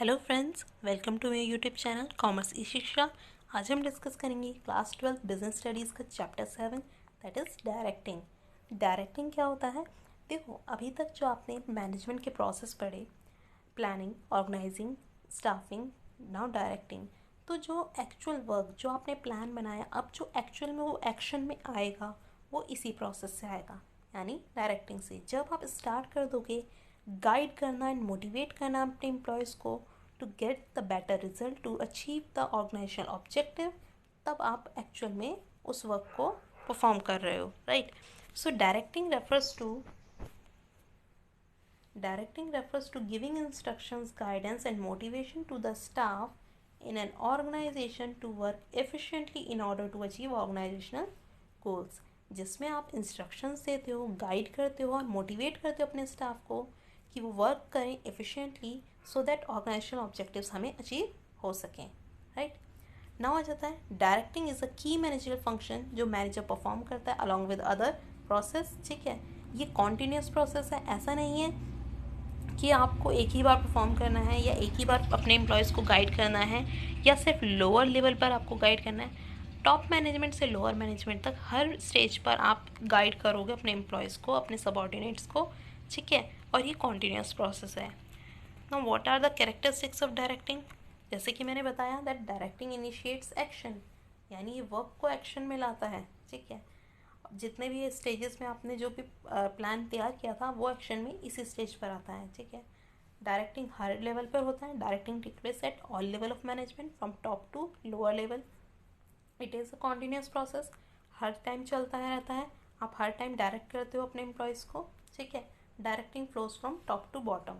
Hello friends, welcome to मेरे YouTube channel commerce ई शिक्षा। आज हम डिस्कस करेंगे क्लास 12 बिजनेस स्टडीज़ का chapter 7 that is directing. Directing क्या होता है? देखो, अभी तक जो आपने मैनेजमेंट के प्रोसेस पढ़े, planning, organizing, staffing, now directing, तो जो एक्चुअल वर्क जो आपने प्लान बनाया, अब जो एक्चुअल में वो एक्शन में आएगा वो इसी प्रोसेस से आएगा, यानी डायरेक्टिंग से। जब आप स्टार्ट कर दोगे गाइड करना एंड मोटिवेट करना अपने एम्प्लॉयज़ को to get the better result, to achieve the organizational objective, तब आप एक्चुअल में उस वर्क को परफॉर्म कर रहे हो, right? So Directing refers to giving instructions, guidance, and motivation to the staff in an organization to work efficiently in order to achieve organizational goals। जिसमें आप इंस्ट्रक्शंस देते हो, गाइड करते हो और मोटिवेट करते हो अपने स्टाफ को कि वो वर्क करें efficiently so that organizational objectives हमें अचीव हो सकें, राइट? नाउ आ जाता है डायरेक्टिंग इज़ अ की मैनेजर फंक्शन जो मैनेजर परफॉर्म करता है अलॉन्ग विद अदर प्रोसेस। ठीक है, ये कॉन्टीन्यूस प्रोसेस है, ऐसा नहीं है कि आपको एक ही बार परफॉर्म करना है या एक ही बार अपने एम्प्लॉयज़ को गाइड करना है या सिर्फ लोअर लेवल पर आपको गाइड करना है। टॉप मैनेजमेंट से लोअर मैनेजमेंट तक हर स्टेज पर आप गाइड करोगे अपने एम्प्लॉयज़ को, अपने सबऑर्डिनेट्स को, ठीक है? और ये कॉन्टीन्यूस प्रोसेस है। Now what are the characteristics of directing? जैसे कि मैंने बताया दैट डायरेक्टिंग इनिशिएट्स एक्शन, यानी ये वर्क को एक्शन में लाता है, ठीक है? जितने भी स्टेजेस में आपने जो भी प्लान तैयार किया था वो एक्शन में इसी स्टेज पर आता है, ठीक है? डायरेक्टिंग हर लेवल पर होता है। Directing take place at all level of management from top to lower level. It is a continuous process, हर टाइम चलता है रहता है। आप हर टाइम डायरेक्ट करते हो अपने एम्प्लॉयज़ को, ठीक है? Directing flows from top to bottom,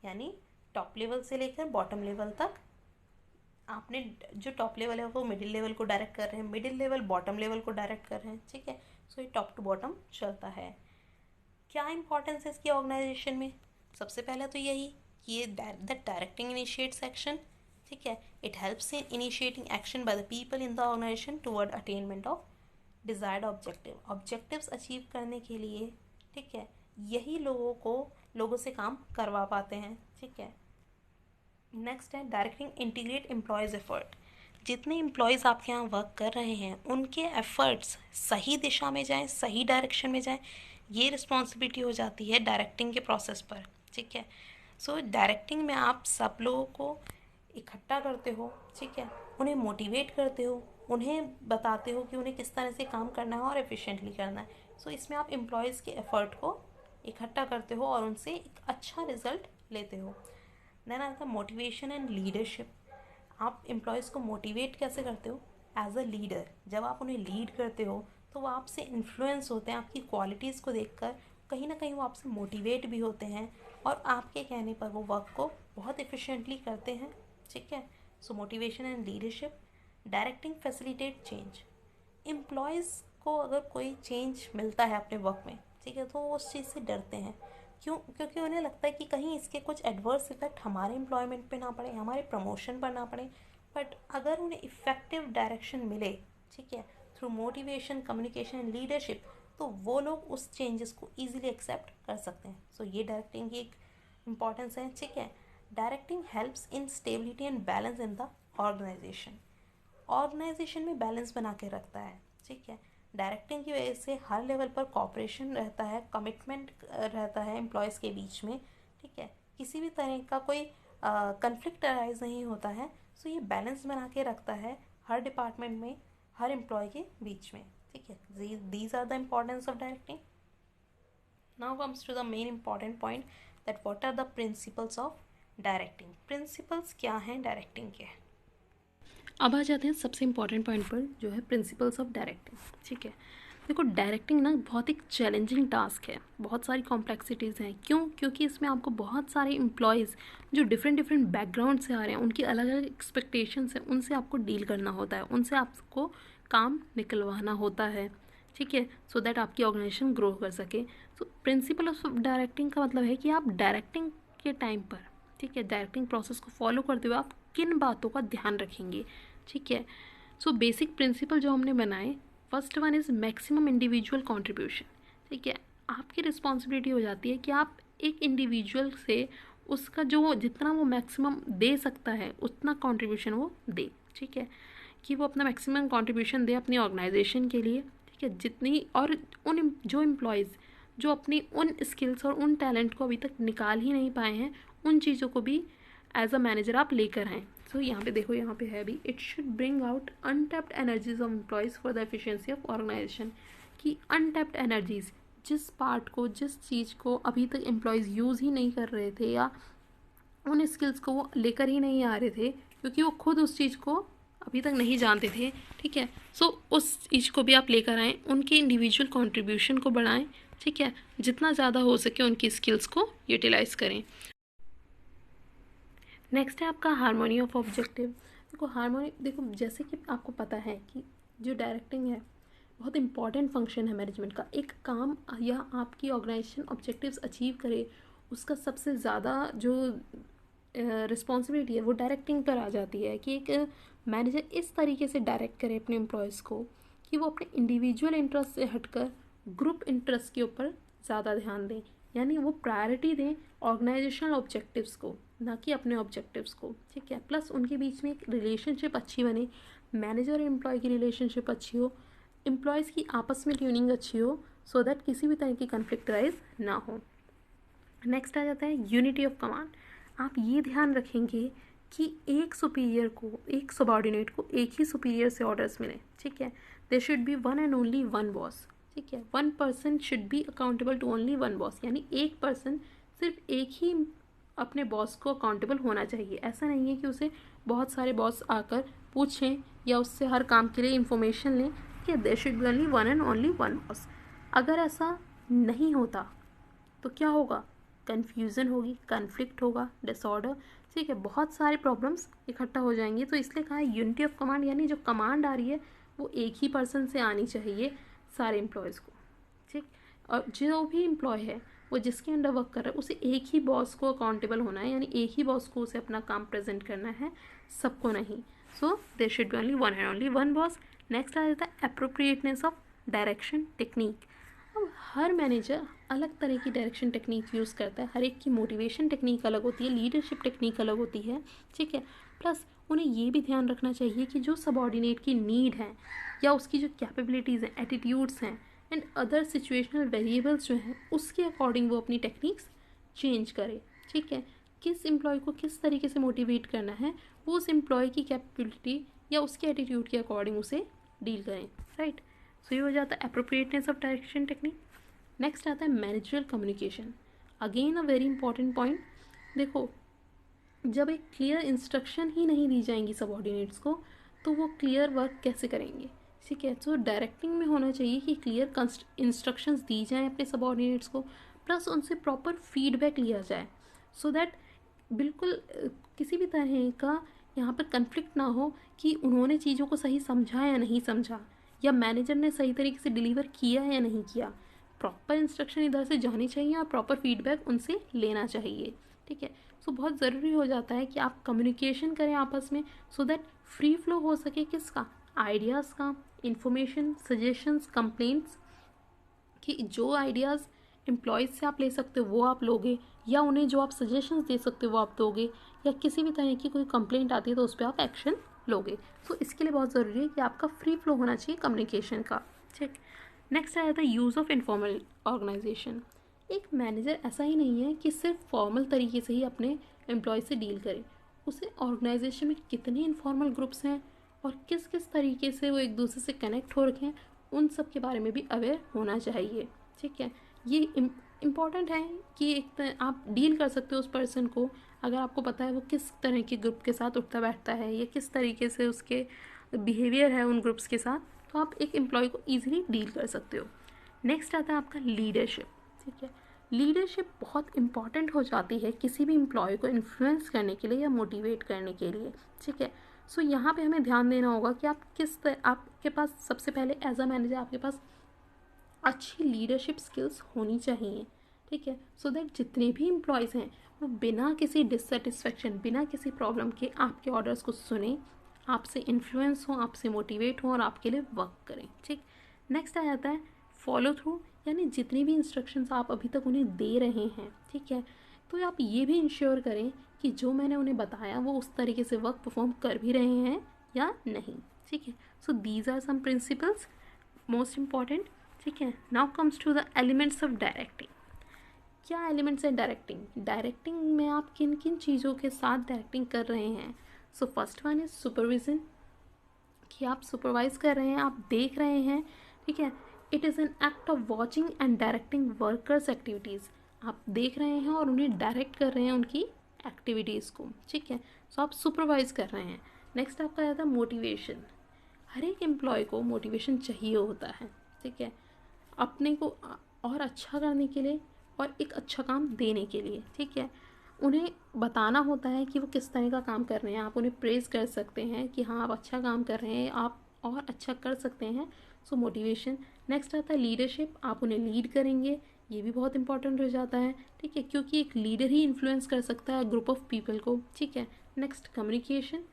यानी टॉप लेवल से लेकर बॉटम लेवल तक आपने जो टॉप लेवल है वो मिडिल लेवल को डायरेक्ट कर रहे हैं, मिडिल लेवल बॉटम लेवल को डायरेक्ट कर रहे हैं, ठीक है? सो ये टॉप टू बॉटम चलता है। क्या इंपॉर्टेंस है इसकी ऑर्गेनाइजेशन में? सबसे पहले तो यही कि ये द डायरेक्टिंग इनिशिएट्स एक्शन, ठीक है? It helps in initiating action by the people in the organization toward attainment of desired objective. Objectives achieve करने के लिए, ठीक है, यही लोगों से काम करवा पाते हैं, ठीक है? नेक्स्ट है डायरेक्टिंग इंटीग्रेट एम्प्लॉयज़ एफर्ट। जितने एम्प्लॉयज़ आपके यहाँ वर्क कर रहे हैं उनके एफर्ट्स सही दिशा में जाएं, सही डायरेक्शन में जाएं, ये रिस्पॉन्सिबिलिटी हो जाती है डायरेक्टिंग के प्रोसेस पर, ठीक है? सो डायरेक्टिंग में आप सब लोगों को इकट्ठा करते हो, ठीक है? उन्हें मोटिवेट करते हो, उन्हें बताते हो कि उन्हें किस तरह से काम करना है और एफिशिएंटली करना है। सो इसमें आप एम्प्लॉयज़ के एफर्ट को इकट्ठा करते हो और उनसे एक अच्छा रिजल्ट लेते हो। देन आता है मोटिवेशन एंड लीडरशिप। आप एम्प्लॉयज़ को मोटिवेट कैसे करते हो? As a leader. जब आप उन्हें लीड करते हो तो वो आपसे इन्फ्लुएंस होते हैं, आपकी क्वालिटीज़ को देखकर कहीं ना कहीं वो आपसे मोटिवेट भी होते हैं और आपके कहने पर वो वर्क को बहुत एफिशिएंटली करते हैं, ठीक है? सो motivation and leadership. Directing facilitate change. Employees को अगर कोई चेंज मिलता है अपने वर्क में, ठीक है, तो वो उस चीज़ से डरते हैं। क्यों? क्योंकि उन्हें लगता है कि कहीं इसके कुछ एडवर्स इफेक्ट हमारे एम्प्लॉयमेंट पे ना पड़े, हमारे प्रमोशन पर ना पड़े। बट अगर उन्हें इफ़ेक्टिव डायरेक्शन मिले, ठीक है, through motivation, communication and leadership, तो वो लोग उस चेंजेस को ईजिली एक्सेप्ट कर सकते हैं। सो ये डायरेक्टिंग की एक इम्पॉर्टेंस है, ठीक है? Directing helps in stability and balance in the organization. Organization में बैलेंस बना के रखता है, ठीक है? डायरेक्टिंग की वजह से हर लेवल पर कॉपरेशन रहता है, कमिटमेंट रहता है एम्प्लॉयज़ के बीच में, ठीक है? किसी भी तरह का कोई कन्फ्लिक्ट अराइज नहीं होता है। सो ये बैलेंस बना के रखता है हर डिपार्टमेंट में, हर एम्प्लॉय के बीच में, ठीक है? These are the importance of directing. Now comes to the main important point that what are the principles of directing. Principles क्या हैं डायरेक्टिंग के? अब आ जाते हैं सबसे इम्पॉर्टेंट पॉइंट पर, जो है प्रिंसिपल्स ऑफ डायरेक्टिंग, ठीक है? देखो, डायरेक्टिंग ना बहुत एक चैलेंजिंग टास्क है, बहुत सारी कॉम्प्लेक्सिटीज़ हैं। क्यों? क्योंकि इसमें आपको बहुत सारे एम्प्लॉयज़ जो डिफरेंट डिफरेंट बैकग्राउंड से आ रहे हैं, उनकी अलग अलग एक्सपेक्टेशंस हैं, उनसे आपको डील करना होता है, उनसे आपको काम निकलवाना होता है, ठीक है? सो दैट आपकी ऑर्गेनाइजेशन ग्रो कर सके। सो प्रिंसिपल ऑफ डायरेक्टिंग का मतलब है कि आप डायरेक्टिंग के टाइम पर, ठीक है, डायरेक्टिंग प्रोसेस को फॉलो करते हुए आप किन बातों का ध्यान रखेंगे, ठीक है? सो बेसिक प्रिंसिपल जो हमने बनाए, first one is maximum individual contribution, ठीक है? आपकी रिस्पॉन्सिबिलिटी हो जाती है कि आप एक इंडिविजुअल से उसका जो जितना वो मैक्सिमम दे सकता है उतना कंट्रीब्यूशन वो दे, ठीक है, कि वो अपना मैक्सिमम कंट्रीब्यूशन दे अपनी ऑर्गेनाइजेशन के लिए, ठीक है, जितनी, और उन जो एम्प्लॉयज़ जो अपनी उन स्किल्स और उन टैलेंट को अभी तक निकाल ही नहीं पाए हैं, उन चीज़ों को भी एज अ मैनेजर आप लेकर आएँ। सो यहाँ पे देखो, यहाँ पे है भी, it should bring out untapped energies of employees for the efficiency of organization, कि अनटैप्ड एनर्जीज़, जिस पार्ट को, जिस चीज़ को अभी तक एम्प्लॉयज़ यूज़ ही नहीं कर रहे थे या उन स्किल्स को वो लेकर ही नहीं आ रहे थे क्योंकि वो खुद उस चीज़ को अभी तक नहीं जानते थे, ठीक है। सो उस चीज़ को भी आप लेकर आएँ, उनके इंडिविजुअल कंट्रीब्यूशन को बढ़ाएं, ठीक है, जितना ज़्यादा हो सके उनकी स्किल्स को यूटिलाइज करें। नेक्स्ट है आपका हार्मोनी ऑफ ऑब्जेक्टिव। देखो हार्मोनी, देखो जैसे कि आपको पता है कि जो डायरेक्टिंग है बहुत इंपॉर्टेंट फंक्शन है मैनेजमेंट का। एक काम या आपकी ऑर्गेनाइजेशन ऑब्जेक्टिव्स अचीव करे, उसका सबसे ज़्यादा जो रिस्पॉन्सिबिलिटी है वो डायरेक्टिंग पर आ जाती है, कि एक मैनेजर इस तरीके से डायरेक्ट करे अपने एम्प्लॉयज़ को कि वो अपने इंडिविजुअल इंटरेस्ट से हटकर ग्रुप इंटरेस्ट के ऊपर ज़्यादा ध्यान दें, यानी वो प्रायोरिटी दें ऑर्गेनाइजेशनल ऑब्जेक्टिव्स को, ना कि अपने ऑब्जेक्टिव्स को, ठीक है। प्लस उनके बीच में एक रिलेशनशिप अच्छी बने, मैनेजर और एम्प्लॉय की रिलेशनशिप अच्छी हो, एम्प्लॉयज़ की आपस में ट्यूनिंग अच्छी हो, सो दैट किसी भी तरह की कन्फ्लिक्ट राइज ना हो। नेक्स्ट आ जाता है यूनिटी ऑफ कमांड। आप ये ध्यान रखेंगे कि एक सुपीरियर को, एक सबॉर्डिनेट को एक ही सुपीरियर से ऑर्डर्स मिले, ठीक है। There should be one and only one boss, ठीक है। One person should be accountable to only one boss, यानी एक पर्सन सिर्फ एक ही अपने बॉस को अकाउंटेबल होना चाहिए। ऐसा नहीं है कि उसे बहुत सारे बॉस आकर पूछें या उससे हर काम के लिए इंफॉर्मेशन लें, कि there should be only one and only one boss. अगर ऐसा नहीं होता तो क्या होगा? कन्फ्यूज़न होगी, कन्फ्लिक्ट होगा, डिसऑर्डर, ठीक है, बहुत सारे प्रॉब्लम्स इकट्ठा हो जाएंगे। तो इसलिए कहा है यूनिटी ऑफ कमांड, यानी जो कमांड आ रही है वो एक ही पर्सन से आनी चाहिए सारे एम्प्लॉयज़ को, ठीक। और जो भी एम्प्लॉय है वो जिसके अंडर वर्क कर रहा है उसे एक ही बॉस को अकाउंटेबल होना है, यानी एक ही बॉस को उसे अपना काम प्रेजेंट करना है, सबको नहीं। So there should be only one and only one boss. Next आ जाता है अप्रोप्रिएटनेस ऑफ डायरेक्शन टेक्निक। अब हर मैनेजर अलग तरह की डायरेक्शन टेक्निक यूज़ करता है, हर एक की मोटिवेशन टेक्निक अलग होती है, लीडरशिप टेक्निक अलग होती है, ठीक है। प्लस उन्हें ये भी ध्यान रखना चाहिए कि जो सबॉर्डिनेट की नीड है या उसकी जो कैपेबिलिटीज़ हैं, एटीट्यूड्स हैं एंड अदर सिचुएशनल वेरिएबल्स जो हैं, उसके अकॉर्डिंग वो अपनी टेक्निक्स चेंज करे, ठीक है। किस एम्प्लॉय को किस तरीके से मोटिवेट करना है, वो उस एम्प्लॉय की कैपेबिलिटी या उसके एटीट्यूड के अकॉर्डिंग उसे डील करें, राइट। सो ये हो जाता है appropriateness of direction technique. Next आता है managerial communication, again a very important point. देखो जब एक क्लियर इंस्ट्रक्शन ही नहीं दी जाएंगी सबऑर्डिनेट्स को तो वो क्लियर वर्क कैसे करेंगे, ठीक है। सो डायरेक्टिंग में होना चाहिए कि क्लियर इंस्ट्रक्शंस दी जाएं अपने सबऑर्डिनेट्स को, प्लस उनसे प्रॉपर फीडबैक लिया जाए, सो दैट बिल्कुल किसी भी तरह का यहाँ पर कन्फ्लिक्ट ना हो कि उन्होंने चीज़ों को सही समझा या नहीं समझा, या मैनेजर ने सही तरीके से डिलीवर किया या नहीं किया। प्रॉपर इंस्ट्रक्शन इधर से जानी चाहिए और प्रॉपर फीडबैक उनसे लेना चाहिए, ठीक है। सो बहुत ज़रूरी हो जाता है कि आप कम्युनिकेशन करें आपस में, सो दैट फ्री फ्लो हो सके किसका, आइडियाज़ का, इंफॉर्मेशन, सजेशंस, कंप्लेंट्स, कि जो आइडियाज़ एम्प्लॉयज़ से आप ले सकते हो वो आप लोगे, या उन्हें जो आप सजेशंस दे सकते हो वो आप दोगे, या किसी भी तरह की कोई कंप्लेंट आती है तो उस पर आप एक्शन लोगे। सो इसके लिए बहुत ज़रूरी है कि आपका फ्री फ्लो होना चाहिए कम्युनिकेशन का, ठीक। नेक्स्ट आ जाता है यूज़ ऑफ इनफॉर्मल ऑर्गेनाइजेशन। एक मैनेजर ऐसा ही नहीं है कि सिर्फ फॉर्मल तरीके से ही अपने एम्प्लॉय से डील करे, उसे ऑर्गेनाइजेशन में कितने इनफॉर्मल ग्रुप्स हैं और किस किस तरीके से वो एक दूसरे से कनेक्ट हो रखे हैं, उन सब के बारे में भी अवेयर होना चाहिए, ठीक है। ये इम्पॉर्टेंट है कि आप डील कर सकते हो उस पर्सन को, अगर आपको पता है वो किस तरह के ग्रुप के साथ उठता बैठता है या किस तरीके से उसके बिहेवियर है उन ग्रुप्स के साथ, तो आप एक एम्प्लॉय को ईजिली डील कर सकते हो। नेक्स्ट आता है आपका लीडरशिप, ठीक है। लीडरशिप बहुत इंपॉर्टेंट हो जाती है किसी भी एम्प्लॉय को इन्फ्लुएंस करने के लिए या मोटिवेट करने के लिए, ठीक है। सो यहाँ पे हमें ध्यान देना होगा कि आप आपके पास सबसे पहले एज अ मैनेजर आपके पास अच्छी लीडरशिप स्किल्स होनी चाहिए, ठीक है। सो दैट जितने भी एम्प्लॉयज़ हैं वो बिना किसी डिससेटिस्फेक्शन, बिना किसी प्रॉब्लम के आपके ऑर्डर्स को सुने, आपसे इन्फ्लुएंस हो, आपसे मोटिवेट हो और आपके लिए वर्क करें, ठीक। नेक्स्ट आ जाता है फॉलो थ्रू, यानी जितनी भी इंस्ट्रक्शंस आप अभी तक उन्हें दे रहे हैं, ठीक है, तो आप ये भी इंश्योर करें कि जो मैंने उन्हें बताया वो उस तरीके से वर्क परफॉर्म कर भी रहे हैं या नहीं, ठीक है। So these are some principles most important, ठीक है। Now comes to the elements of directing. क्या एलिमेंट्स है डायरेक्टिंग? डायरेक्टिंग में आप किन किन चीज़ों के साथ डायरेक्टिंग कर रहे हैं? So first one is supervision, कि आप सुपरवाइज कर रहे हैं, आप देख रहे हैं, ठीक है। It is an act of watching and directing workers activities. आप देख रहे हैं और उन्हें डायरेक्ट कर रहे हैं उनकी एक्टिविटीज़ को, ठीक है। सो आप सुपरवाइज कर रहे हैं। नेक्स्ट आपका आता है मोटिवेशन। हर एक एम्प्लॉय को मोटिवेशन चाहिए होता है, ठीक है, अपने को और अच्छा करने के लिए और एक अच्छा काम देने के लिए, ठीक है। उन्हें बताना होता है कि वो किस तरह का काम कर रहे हैं। आप उन्हें प्रेज़ कर सकते हैं कि हाँ आप अच्छा काम कर रहे हैं, आप और अच्छा कर सकते हैं। सो मोटिवेशन। नेक्स्ट आता है लीडरशिप, आप उन्हें लीड करेंगे, ये भी बहुत इंपॉर्टेंट हो जाता है, ठीक है, क्योंकि एक लीडर ही इन्फ्लुएंस कर सकता है ग्रुप ऑफ पीपल को, ठीक है। नेक्स्ट कम्युनिकेशन,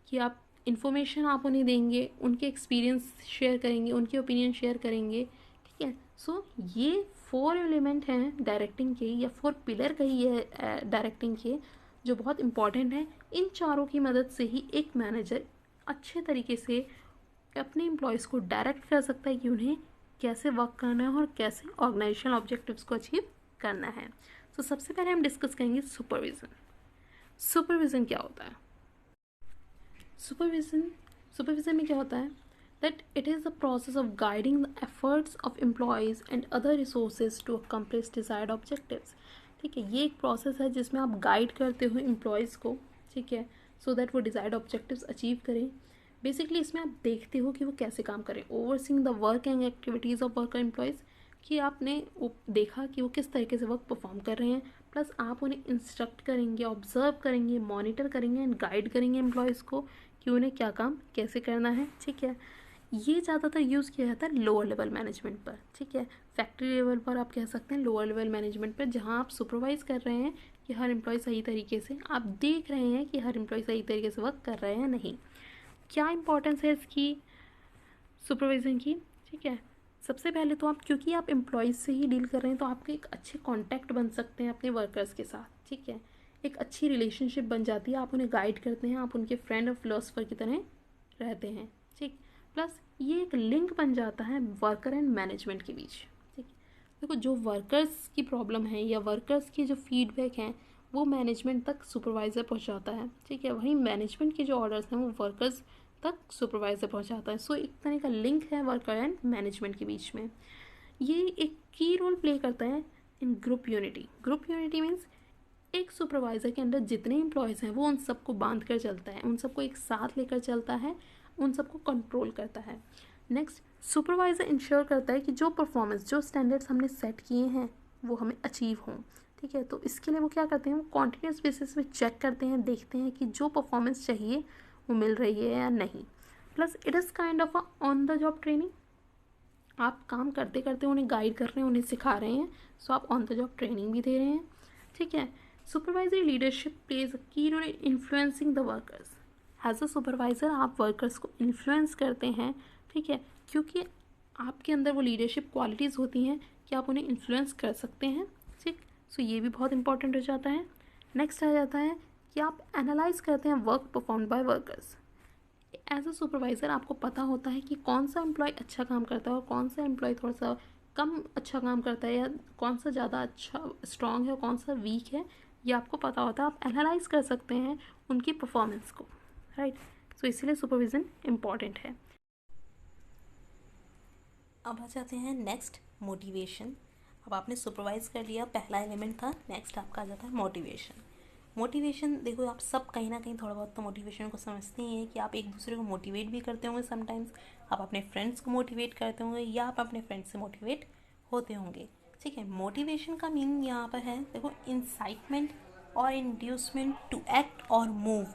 कि आप इन्फॉर्मेशन आप उन्हें देंगे, उनके एक्सपीरियंस शेयर करेंगे, उनके ओपिनियन शेयर करेंगे, ठीक है। सो ये 4 एलिमेंट हैं डायरेक्टिंग के, या 4 पिलर कहिए डायरेक्टिंग के, जो बहुत इंपॉर्टेंट हैं। इन चारों की मदद से ही एक मैनेजर अच्छे तरीके से अपने एम्प्लॉयज़ को डायरेक्ट कर सकता है कि उन्हें कैसे वर्क करना है और कैसे ऑर्गेनाइजेशनल ऑब्जेक्टिव्स को अचीव करना है। तो सबसे पहले हम डिस्कस करेंगे सुपरविज़न। सुपरविज़न क्या होता है? सुपरविज़न में क्या होता है? That it is the process of guiding the efforts of employees and other resources to accomplish desired objectives, ठीक है। ये एक प्रोसेस है जिसमें आप गाइड करते हो एम्प्लॉयज़ को, ठीक है, सो दैट वो डिजायर्ड ऑब्जेक्टिव्स अचीव करें। बेसिकली इसमें आप देखते हो कि वो कैसे काम करें, overseeing the work and activities of worker employees, कि आपने वो देखा कि वो किस तरीके से वर्क परफॉर्म कर रहे हैं, प्लस आप उन्हें इंस्ट्रक्ट करेंगे, ऑब्जर्व करेंगे, मॉनिटर करेंगे एंड गाइड करेंगे एम्प्लॉयज़ को कि उन्हें क्या काम कैसे करना है, ठीक है। ये ज़्यादातर यूज़ किया जाता है लोअर लेवल मैनेजमेंट पर, ठीक है। फैक्ट्री लेवल पर आप कह सकते हैं, लोअर लेवल मैनेजमेंट पर, जहाँ आप सुपरवाइज़ कर रहे हैं कि हर एम्प्लॉय सही तरीके से, आप देख रहे हैं कि हर एम्प्लॉय सही तरीके से वर्क कर रहे हैं नहीं। क्या इंपॉर्टेंस है इसकी सुपरविज़न की, ठीक है। सबसे पहले तो आप, क्योंकि आप एम्प्लॉयज़ से ही डील कर रहे हैं, तो आपके एक अच्छे कॉन्टैक्ट बन सकते हैं अपने वर्कर्स के साथ, ठीक है। एक अच्छी रिलेशनशिप बन जाती है, आप उन्हें गाइड करते हैं, आप उनके फ्रेंड और फिलोसफर की तरह रहते हैं, ठीक। प्लस ये एक लिंक बन जाता है वर्कर एंड मैनेजमेंट के बीच, ठीक। देखो, जो वर्कर्स की प्रॉब्लम है या वर्कर्स की जो फीडबैक हैं वो मैनेजमेंट तक सुपरवाइज़र पहुंचाता है, ठीक है। वहीं मैनेजमेंट के जो ऑर्डर्स हैं वो वर्कर्स तक सुपरवाइज़र पहुंचाता है। सो एक तरह का लिंक है वर्कर एंड मैनेजमेंट के बीच में। ये एक की रोल प्ले करता है in group unity. Group unity means एक सुपरवाइज़र के अंदर जितने एम्प्लॉयज़ हैं वो उन सबको बांध कर चलता है, उन सबको एक साथ लेकर चलता है, उन सबको कंट्रोल करता है। नेक्स्ट, सुपरवाइज़र इंश्योर करता है कि जो परफॉर्मेंस, जो स्टैंडर्ड्स हमने सेट किए हैं वो हमें अचीव हों, ठीक है। तो इसके लिए वो क्या करते हैं, वो कॉन्टीन्यूस बेसिस पे चेक करते हैं, देखते हैं कि जो परफॉर्मेंस चाहिए वो मिल रही है या नहीं। Plus it is kind of a on the job training. आप काम करते करते उन्हें गाइड कर रहे हैं, उन्हें सिखा रहे हैं, सो आप ऑन द जॉब ट्रेनिंग भी दे रहे हैं, ठीक है। Supervisory leadership plays a key role in influencing the workers. As a supervisor आप वर्कर्स को इन्फ्लुएंस करते हैं, ठीक है, क्योंकि आपके अंदर वो लीडरशिप क्वालिटीज़ होती हैं कि आप उन्हें इन्फ्लुएंस कर सकते हैं, ठीक। सो ये भी बहुत इंपॉर्टेंट हो जाता है। नेक्स्ट आ जाता है कि आप एनालाइज करते हैं work perform by workers. As a supervisor आपको पता होता है कि कौन सा एम्प्लॉय अच्छा काम करता है और कौन सा एम्प्लॉय थोड़ा सा कम अच्छा काम करता है, या कौन सा ज़्यादा अच्छा स्ट्रॉन्ग है और कौन सा वीक है, ये आपको पता होता है। आप एनालाइज कर सकते हैं उनकी परफॉर्मेंस को, राइट। सो इसीलिए सुपरविज़न इम्पॉर्टेंट है। अब आ जाते हैं नेक्स्ट, मोटिवेशन। अब आपने सुपरवाइज कर लिया, पहला एलिमेंट था। नेक्स्ट आपका आ जाता है मोटिवेशन। मोटिवेशन, देखो आप सब कहीं ना कहीं थोड़ा बहुत तो मोटिवेशन को समझते ही हैं कि आप एक दूसरे को मोटिवेट भी करते होंगे। समटाइम्स आप अपने फ्रेंड्स को मोटिवेट करते होंगे या आप अपने फ्रेंड्स से मोटिवेट होते होंगे, ठीक है। मोटिवेशन का मीनिंग यहाँ पर है, देखो, इंसाइटमेंट और इंड्यूसमेंट टू एक्ट और मूव।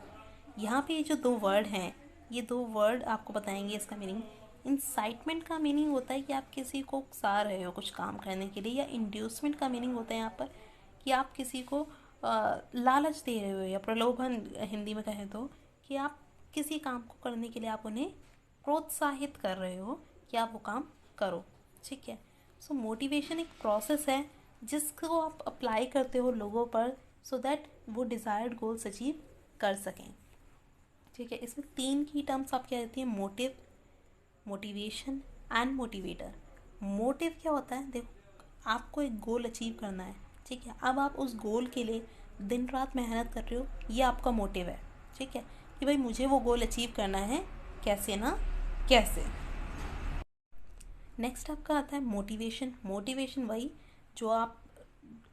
यहाँ पे ये जो 2 वर्ड हैं, ये 2 वर्ड आपको बताएंगे इसका मीनिंग। इंसाइटमेंट का मीनिंग होता है कि आप किसी को उकसा रहे हो कुछ काम करने के लिए, या इंड्यूसमेंट का मीनिंग होता है यहाँ पर कि आप किसी को लालच दे रहे हो, या प्रलोभन हिंदी में कहें तो, कि आप किसी काम को करने के लिए आप उन्हें प्रोत्साहित कर रहे हो कि आप वो काम करो, ठीक है। सो मोटिवेशन एक प्रोसेस है जिसको आप अप्लाई करते हो लोगों पर, सो दैट वो डिज़ायर्ड गोल्स अचीव कर सकें। ठीक है, इसमें 3 की टर्म्स आपकी आ जाती है, motive, motivation and motivator. Motive क्या होता है, देखो आपको एक गोल अचीव करना है, ठीक है, अब आप उस गोल के लिए दिन रात मेहनत कर रहे हो, ये आपका मोटिव है। ठीक है, कि भाई मुझे वो गोल अचीव करना है, कैसे ना कैसे। नेक्स्ट आपका आता है मोटिवेशन। मोटिवेशन वही जो आप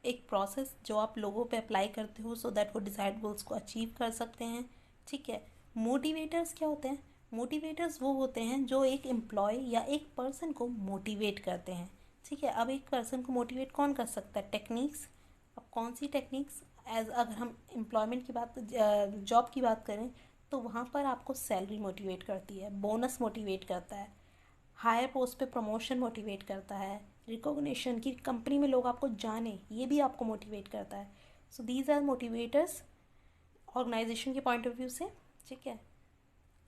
एक प्रोसेस जो आप लोगों पे अप्लाई करते हो सो दैट वो डिसाइड गोल्स को अचीव कर सकते हैं। ठीक है, मोटिवेटर्स क्या होते हैं, मोटिवेटर्स वो होते हैं जो एक एम्प्लॉय या एक पर्सन को मोटिवेट करते हैं। ठीक है, अब एक पर्सन को मोटिवेट कौन कर सकता है, टेक्निक्स। अब कौन सी टेक्निक्स, एज अगर हम एम्प्लॉयमेंट की बात, जॉब की बात करें तो वहाँ पर आपको सैलरी मोटिवेट करती है, बोनस मोटिवेट करता है, हायर पोस्ट पे प्रमोशन मोटिवेट करता है, रिकॉग्निशन की कंपनी में लोग आपको जाने, ये भी आपको मोटिवेट करता है। So these are motivators organization के पॉइंट ऑफ व्यू से। ठीक है,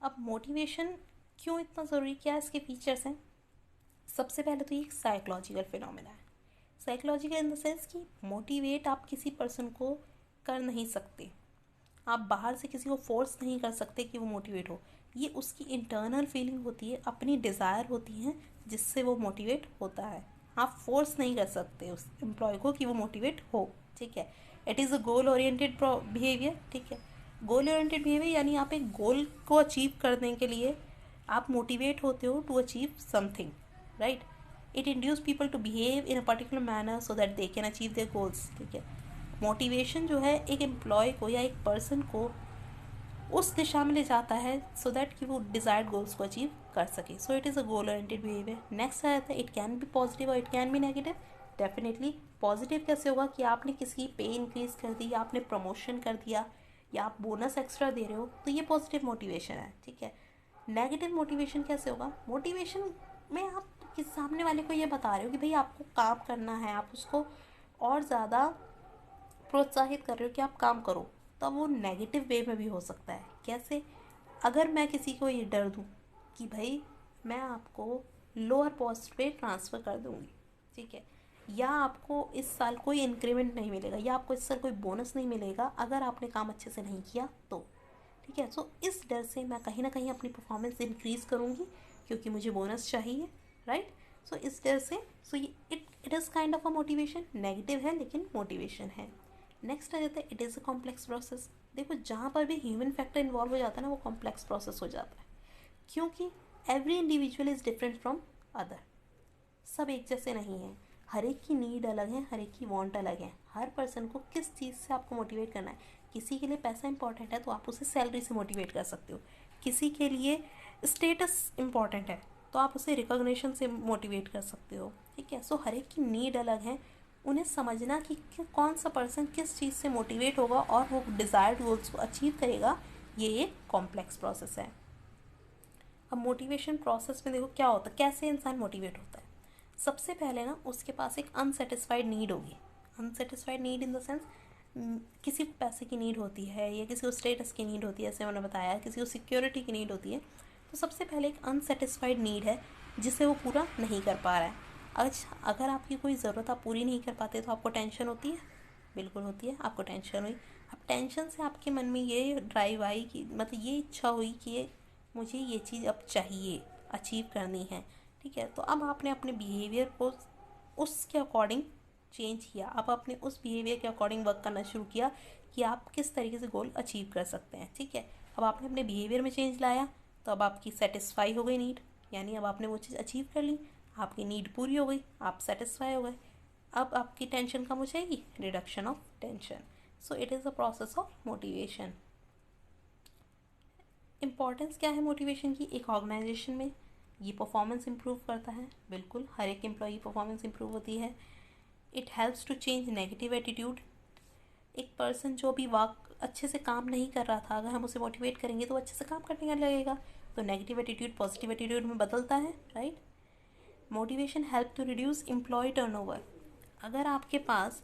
अब मोटिवेशन क्यों इतना ज़रूरी, क्या इसके फीचर्स हैं। सबसे पहले तो ये एक साइकोलॉजिकल फिनोमेना है। साइकोलॉजिकल इन द सेंस कि मोटिवेट आप किसी पर्सन को कर नहीं सकते, आप बाहर से किसी को फोर्स नहीं कर सकते कि वो मोटिवेट हो, ये उसकी इंटरनल फीलिंग होती है, अपनी डिज़ायर होती है जिससे वो मोटिवेट होता है। आप फोर्स नहीं कर सकते उस एम्प्लॉय को कि वो मोटिवेट हो। ठीक है, it is a goal oriented behaviour. ठीक है, गोल ओरिएंटेड बिहेवियर यानी आप एक गोल को अचीव करने के लिए आप मोटिवेट होते हो to achieve something, right. It induce people to behave in a particular manner so that they can achieve their goals. ठीक है, मोटिवेशन जो है एक एम्प्लॉय को या एक पर्सन को उस दिशा में ले जाता है सो दैट कि वो डिज़ायर्ड गोल्स को अचीव कर सके। So it is a goal oriented behaviour. Next आ जाता है, इट कैन बी पॉजिटिव और it can be negative. Definitely positive कैसे होगा कि आपने किसी की पे इंक्रीज कर दी, आपने प्रमोशन कर दिया या आप बोनस एक्स्ट्रा दे रहे हो, तो ये पॉजिटिव मोटिवेशन है। ठीक है, नेगेटिव मोटिवेशन कैसे होगा, मोटिवेशन में आप किस सामने वाले को ये बता रहे हो कि भाई आपको काम करना है, आप उसको और ज़्यादा प्रोत्साहित कर रहे हो कि आप काम करो, तो वो नेगेटिव वे में भी हो सकता है। कैसे, अगर मैं किसी को ये डर दूँ कि भाई मैं आपको लोअर पोस्ट पे ट्रांसफ़र कर दूँगी, ठीक है, या आपको इस साल कोई इंक्रीमेंट नहीं मिलेगा, या आपको इस साल कोई बोनस नहीं मिलेगा अगर आपने काम अच्छे से नहीं किया तो। ठीक है, सो इस डर से मैं कहीं ना कहीं अपनी परफॉर्मेंस इंक्रीज़ करूँगी क्योंकि मुझे बोनस चाहिए, राइट। सो इस डर से, सो ये it is kind of a motivation, negative है लेकिन मोटिवेशन है। नेक्स्ट आ जाता है, it is a complex process. देखो जहाँ पर भी ह्यूमन फैक्टर इन्वॉल्व हो जाता है ना, वो कॉम्प्लेक्स प्रोसेस हो जाता है, क्योंकि every individual is different from other. सब एक जैसे नहीं हैं, हर एक की नीड अलग है, हर एक की वांट अलग है। हर पर्सन को किस चीज़ से आपको मोटिवेट करना है, किसी के लिए पैसा इंपॉर्टेंट है तो आप उसे सैलरी से मोटिवेट कर सकते हो, किसी के लिए स्टेटस इंपॉर्टेंट है तो आप उसे रिकॉग्निशन से मोटिवेट कर सकते हो। ठीक है, सो हर एक की नीड अलग है, उन्हें समझना कि कौन सा पर्सन किस चीज़ से मोटिवेट होगा और वो डिज़ायर्ड गोल्स को अचीव करेगा, ये एक कॉम्प्लेक्स प्रोसेस है। अब मोटिवेशन प्रोसेस में देखो क्या होता है, कैसे इंसान मोटिवेट होता है। सबसे पहले ना उसके पास एक अनसेटिस्फाइड नीड होगी। Unsatisfied need in the sense, किसी को पैसे की नीड होती है या किसी को स्टेटस की नीड होती है, जैसे मैंने बताया, किसी को सिक्योरिटी की नीड होती है। तो सबसे पहले एक अनसेटिस्फाइड नीड है जिसे वो पूरा नहीं कर पा रहा है। अच्छा, अगर आपकी कोई ज़रूरत आप पूरी नहीं कर पाते तो आपको टेंशन होती है, बिल्कुल होती है, आपको टेंशन हुई। अब टेंशन से आपके मन में ये ड्राइव आई कि मतलब ये इच्छा हुई कि मुझे ये चीज़ अब चाहिए, अचीव करनी है। ठीक है, तो अब आपने अपने बिहेवियर को उसके अकॉर्डिंग चेंज किया, आप अपने उस बिहेवियर के अकॉर्डिंग वर्क करना शुरू किया कि आप किस तरीके से गोल अचीव कर सकते हैं। ठीक है, अब आपने अपने बिहेवियर में चेंज लाया तो अब आपकी सेटिस्फाई हो गई नीड, यानी अब आपने वो चीज़ अचीव कर ली, आपकी नीड पूरी हो गई, आप सेटिस्फाई हो गए। अब आपकी टेंशन कम हो जाएगी, reduction of tension. So it is a process of motivation. Importance क्या है मोटिवेशन की एक ऑर्गेनाइजेशन में, ये परफॉर्मेंस इम्प्रूव करता है, बिल्कुल हर एक एम्प्लॉई की परफॉर्मेंस इम्प्रूव होती है। It helps to change negative attitude. एक पर्सन जो भी अच्छे से काम नहीं कर रहा था, अगर हम उसे मोटिवेट करेंगे तो अच्छे से काम करने का लगेगा, तो नेगेटिव एटीट्यूड पॉजिटिव एटीट्यूड में बदलता है, right. Motivation help to reduce employ turnover. अगर आपके पास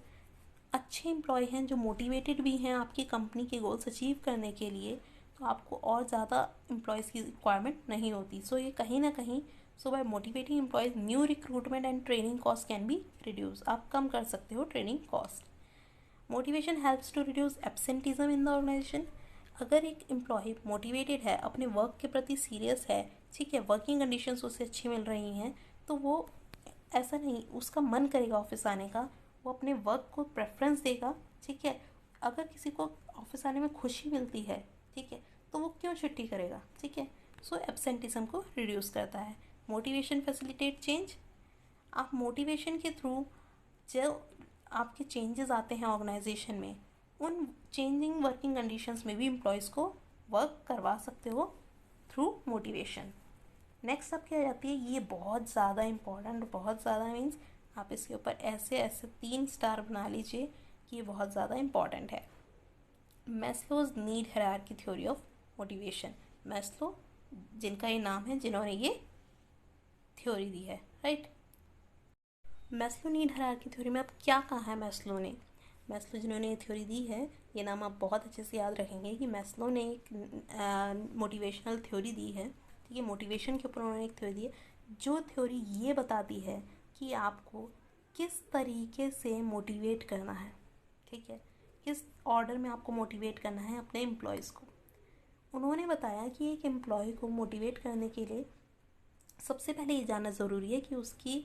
अच्छे एम्प्लॉय हैं जो मोटिवेटेड भी हैं आपकी कंपनी के गोल्स अचीव करने के लिए, तो आपको और ज़्यादा एम्प्लॉयज़ की रिक्वायरमेंट नहीं होती। सो ये कहीं ना कहीं, so by motivating employees new recruitment and training cost can be reduce. आप कम कर सकते हो training cost. Motivation helps to reduce absenteeism in the organisation. अगर एक एम्प्लॉय मोटिवेटेड है, अपने वर्क के प्रति सीरियस है, ठीक है, वर्किंग कंडीशंस उसे अच्छी मिल रही हैं, तो वो ऐसा नहीं, उसका मन करेगा ऑफिस आने का, वो अपने वर्क को प्रेफरेंस देगा, ठीक है। अगर किसी को ऑफिस आने में खुशी मिलती है, ठीक है, तो वो क्यों छुट्टी करेगा, ठीक है। सो एब्सेंटिज्म को रिड्यूस करता है। Motivation facilitate change. आप मोटिवेशन के थ्रू जो आपके चेंजेस आते हैं ऑर्गेनाइजेशन में, उन चेंजिंग वर्किंग कंडीशंस में भी एम्प्लॉयज़ को वर्क करवा सकते हो थ्रू मोटिवेशन। नेक्स्ट अब क्या जाती है, ये बहुत ज़्यादा इम्पॉर्टेंट, बहुत ज़्यादा मीन्स आप इसके ऊपर ऐसे ऐसे 3 स्टार बना लीजिए कि ये बहुत ज़्यादा इम्पॉर्टेंट है। Maslow's need hierarchy theory of motivation. Maslow, जिनका ये नाम है, जिन्होंने ये थ्योरी दी है, right. Maslow need hierarchy theory में अब क्या कहा है मैस्लो ने? मैस्लो जिन्होंने ये थ्योरी दी है, ये नाम आप बहुत अच्छे से याद रखेंगे कि मैस्लो ने एक मोटिवेशनल थ्योरी दी है, ठीक है। मोटिवेशन के ऊपर उन्होंने एक थ्योरी दी है, जो थ्योरी ये बताती है कि आपको किस तरीके से मोटिवेट करना है, ठीक है, किस ऑर्डर में आपको मोटिवेट करना है अपने एम्प्लॉयज़ को। उन्होंने बताया कि एक एम्प्लॉय को मोटिवेट करने के लिए सबसे पहले ये जानना ज़रूरी है कि उसकी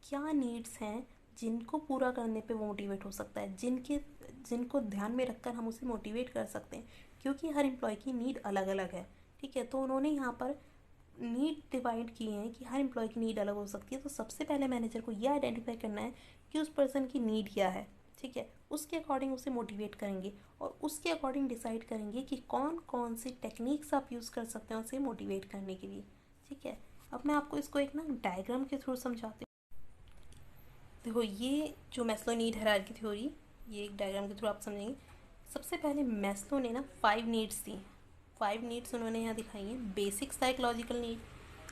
क्या नीड्स हैं जिनको पूरा करने पे वो मोटिवेट हो सकता है, जिनको ध्यान में रखकर हम उसे मोटिवेट कर सकते हैं, क्योंकि हर एम्प्लॉय की नीड अलग अलग है, ठीक है। तो उन्होंने यहाँ पर नीड डिवाइड किए हैं कि हर एम्प्लॉय की नीड अलग हो सकती है। तो सबसे पहले मैनेजर को यह आइडेंटिफाई करना है कि उस पर्सन की नीड क्या है, ठीक है, उसके अकॉर्डिंग उसे मोटिवेट करेंगे और उसके अकॉर्डिंग डिसाइड करेंगे कि कौन कौन सी टेक्निक्स आप यूज़ कर सकते हैं उसे मोटिवेट करने के लिए, ठीक है। अब मैं आपको इसको एक ना डायग्राम के थ्रू समझाती हूँ। देखो, ये जो मैस्लो नीड हायरार्की थ्योरी, ये एक डायग्राम के थ्रू आप समझेंगे। सबसे पहले मैस्लो ने ना 5 नीड्स दी। 5 नीड्स उन्होंने यहाँ दिखाई हैं। बेसिक साइकोलॉजिकल नीड,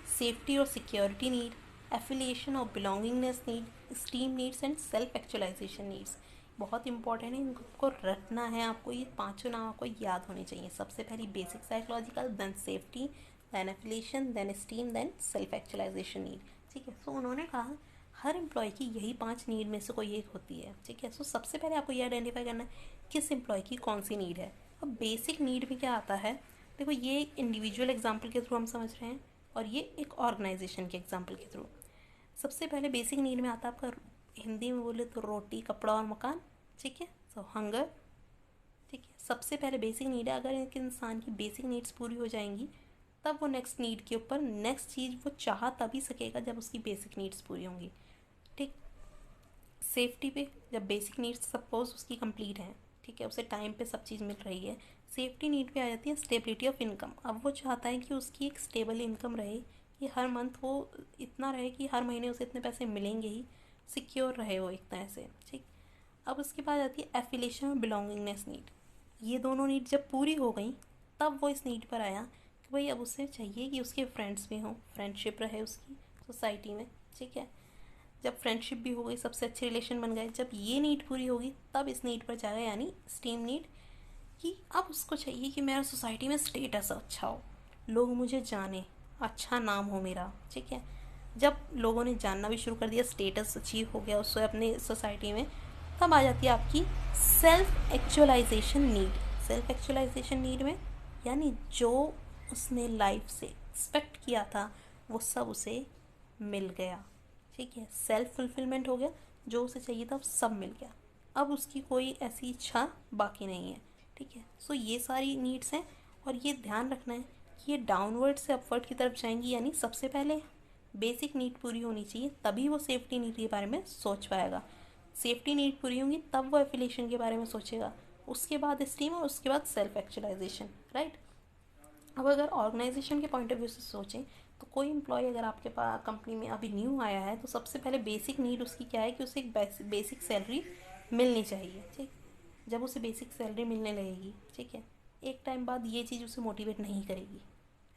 सेफ्टी और सिक्योरिटी नीड, एफिलिएशन और belongingness need, esteem needs and self actualization needs. बहुत इंपॉर्टेंट है, इनको रटना है आपको, ये पांचों नाम आपको याद होने चाहिए। सबसे पहली basic psychological, then safety, then affiliation, then esteem, then self actualization need, ठीक है। सो उन्होंने कहा हर एम्प्लॉय की यही 5 नीड में से कोई एक होती है, ठीक है। सो सबसे पहले आपको ये आइडेंटिफाई करना है किस एम्प्लॉय की कौन सी नीड है। अब बेसिक नीड में क्या आता है, देखो ये एक इंडिविजुअल एग्जाम्पल के थ्रू हम समझ रहे हैं और ये एक ऑर्गेनाइजेशन के एग्जाम्पल के थ्रू। सबसे पहले बेसिक नीड में आता है आपका, हिंदी में बोले तो रोटी, कपड़ा और मकान, ठीक है। सो हंगर, ठीक है, सबसे पहले बेसिक नीड है। अगर एक इंसान की बेसिक नीड्स पूरी हो जाएंगी तब वो नेक्स्ट नीड के ऊपर नेक्स्ट चीज़ वो चाह तभी सकेगा जब उसकी बेसिक नीड्स पूरी होंगी, ठीक। सेफ्टी पे, जब बेसिक नीड्स सपोज उसकी कंप्लीट हैं, ठीक है, उसे टाइम पे सब चीज़ मिल रही है। सेफ्टी नीड पे आ जाती है स्टेबिलिटी ऑफ इनकम। अब वो चाहता है कि उसकी एक स्टेबल इनकम रहे, कि हर मंथ वो इतना रहे कि हर महीने उसे इतने पैसे मिलेंगे ही, सिक्योर रहे वो एक तरह से, ठीक। अब उसके बाद आती है एफिलिएशन और बिलोंगिंगनेस नीड। ये दोनों नीड जब पूरी हो गई तब वो इस नीड पर आया कि भाई अब उसे चाहिए कि उसके फ्रेंड्स भी हों, फ्रेंडशिप रहे उसकी सोसाइटी में, ठीक है। जब फ्रेंडशिप भी हो गई, सबसे अच्छे रिलेशन बन गए, जब ये नीड पूरी होगी तब इस नीड पर जाएगा, यानी स्टीम नीड, कि अब उसको चाहिए कि मेरा सोसाइटी में स्टेटस अच्छा हो, लोग मुझे जाने, अच्छा नाम हो मेरा, ठीक है। जब लोगों ने जानना भी शुरू कर दिया, स्टेटस अचीव हो गया उससे अपने सोसाइटी में, तब आ जाती है आपकी self actualization need. Self actualization need में यानी जो उसने लाइफ से एक्सपेक्ट किया था वो सब उसे मिल गया, ठीक है। सेल्फ फुलफिलमेंट हो गया, जो उसे चाहिए था वो सब मिल गया, अब उसकी कोई ऐसी इच्छा बाकी नहीं है, ठीक है। सो ये सारी नीड्स हैं और ये ध्यान रखना है कि ये डाउनवर्ड से अपवर्ड की तरफ जाएंगी, यानी सबसे पहले बेसिक नीड पूरी होनी चाहिए तभी वो सेफ्टी नीड के बारे में सोच पाएगा। सेफ्टी नीड पूरी होंगी तब वो एफिलिएशन के बारे में सोचेगा, उसके बाद स्टीम और उसके बाद सेल्फ एक्चुअलाइजेशन, राइट। अब अगर ऑर्गेनाइजेशन के पॉइंट ऑफ व्यू से सोचें तो कोई एम्प्लॉय अगर आपके पास कंपनी में अभी न्यू आया है तो सबसे पहले बेसिक नीड उसकी क्या है कि उसे एक बेसिक सैलरी मिलनी चाहिए, ठीक। जब उसे बेसिक सैलरी मिलने लगेगी, ठीक है, एक टाइम बाद ये चीज़ उसे मोटिवेट नहीं करेगी,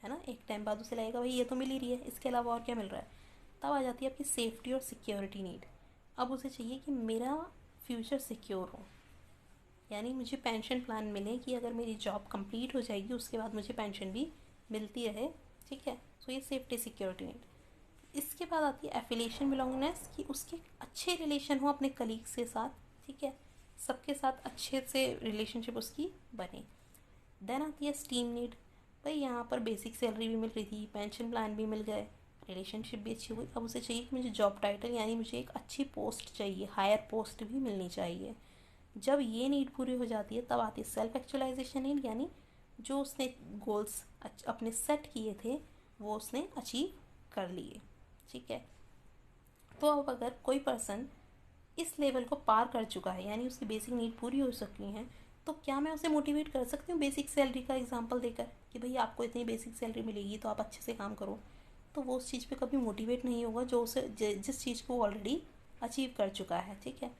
है ना। एक टाइम बाद उसे लगेगा भाई ये तो मिल ही रही है, इसके अलावा और क्या मिल रहा है। तब आ जाती है आपकी सेफ्टी और सिक्योरिटी नीड। अब उसे चाहिए कि मेरा फ्यूचर सिक्योर हो, यानी मुझे पेंशन प्लान मिले कि अगर मेरी जॉब कंप्लीट हो जाएगी उसके बाद मुझे पेंशन भी मिलती रहे, ठीक है। सो ये सेफ्टी सिक्योरिटी नीड। इसके बाद आती है एफिलिएशन बिलोंगिंगनेस, कि उसके अच्छे रिलेशन हो अपने कलीग्स के साथ, ठीक है। सबके साथ अच्छे से रिलेशनशिप उसकी बने। देन आती है स्टीम नीड। भाई यहाँ पर बेसिक सैलरी भी मिल रही थी, पेंशन प्लान भी मिल गए, रिलेशनशिप भी अच्छी हुई। अब उसे चाहिए कि मुझे जॉब टाइटल यानी मुझे एक अच्छी पोस्ट चाहिए, हायर पोस्ट भी मिलनी चाहिए। जब ये नीड पूरी हो जाती है तब आती है सेल्फ एक्चुअलाइजेशन नीड, यानी जो उसने गोल्स अपने सेट किए थे वो उसने अचीव कर लिए। ठीक है, तो अब अगर कोई पर्सन इस लेवल को पार कर चुका है यानी उसकी बेसिक नीड पूरी हो चुकी हैं, तो क्या मैं उसे मोटिवेट कर सकती हूँ बेसिक सैलरी का एग्जांपल देकर कि भाई आपको इतनी बेसिक सैलरी मिलेगी तो आप अच्छे से काम करो? तो वो उस चीज़ पे कभी मोटिवेट नहीं होगा जो उसे जिस चीज़ को ऑलरेडी अचीव कर चुका है। ठीक है,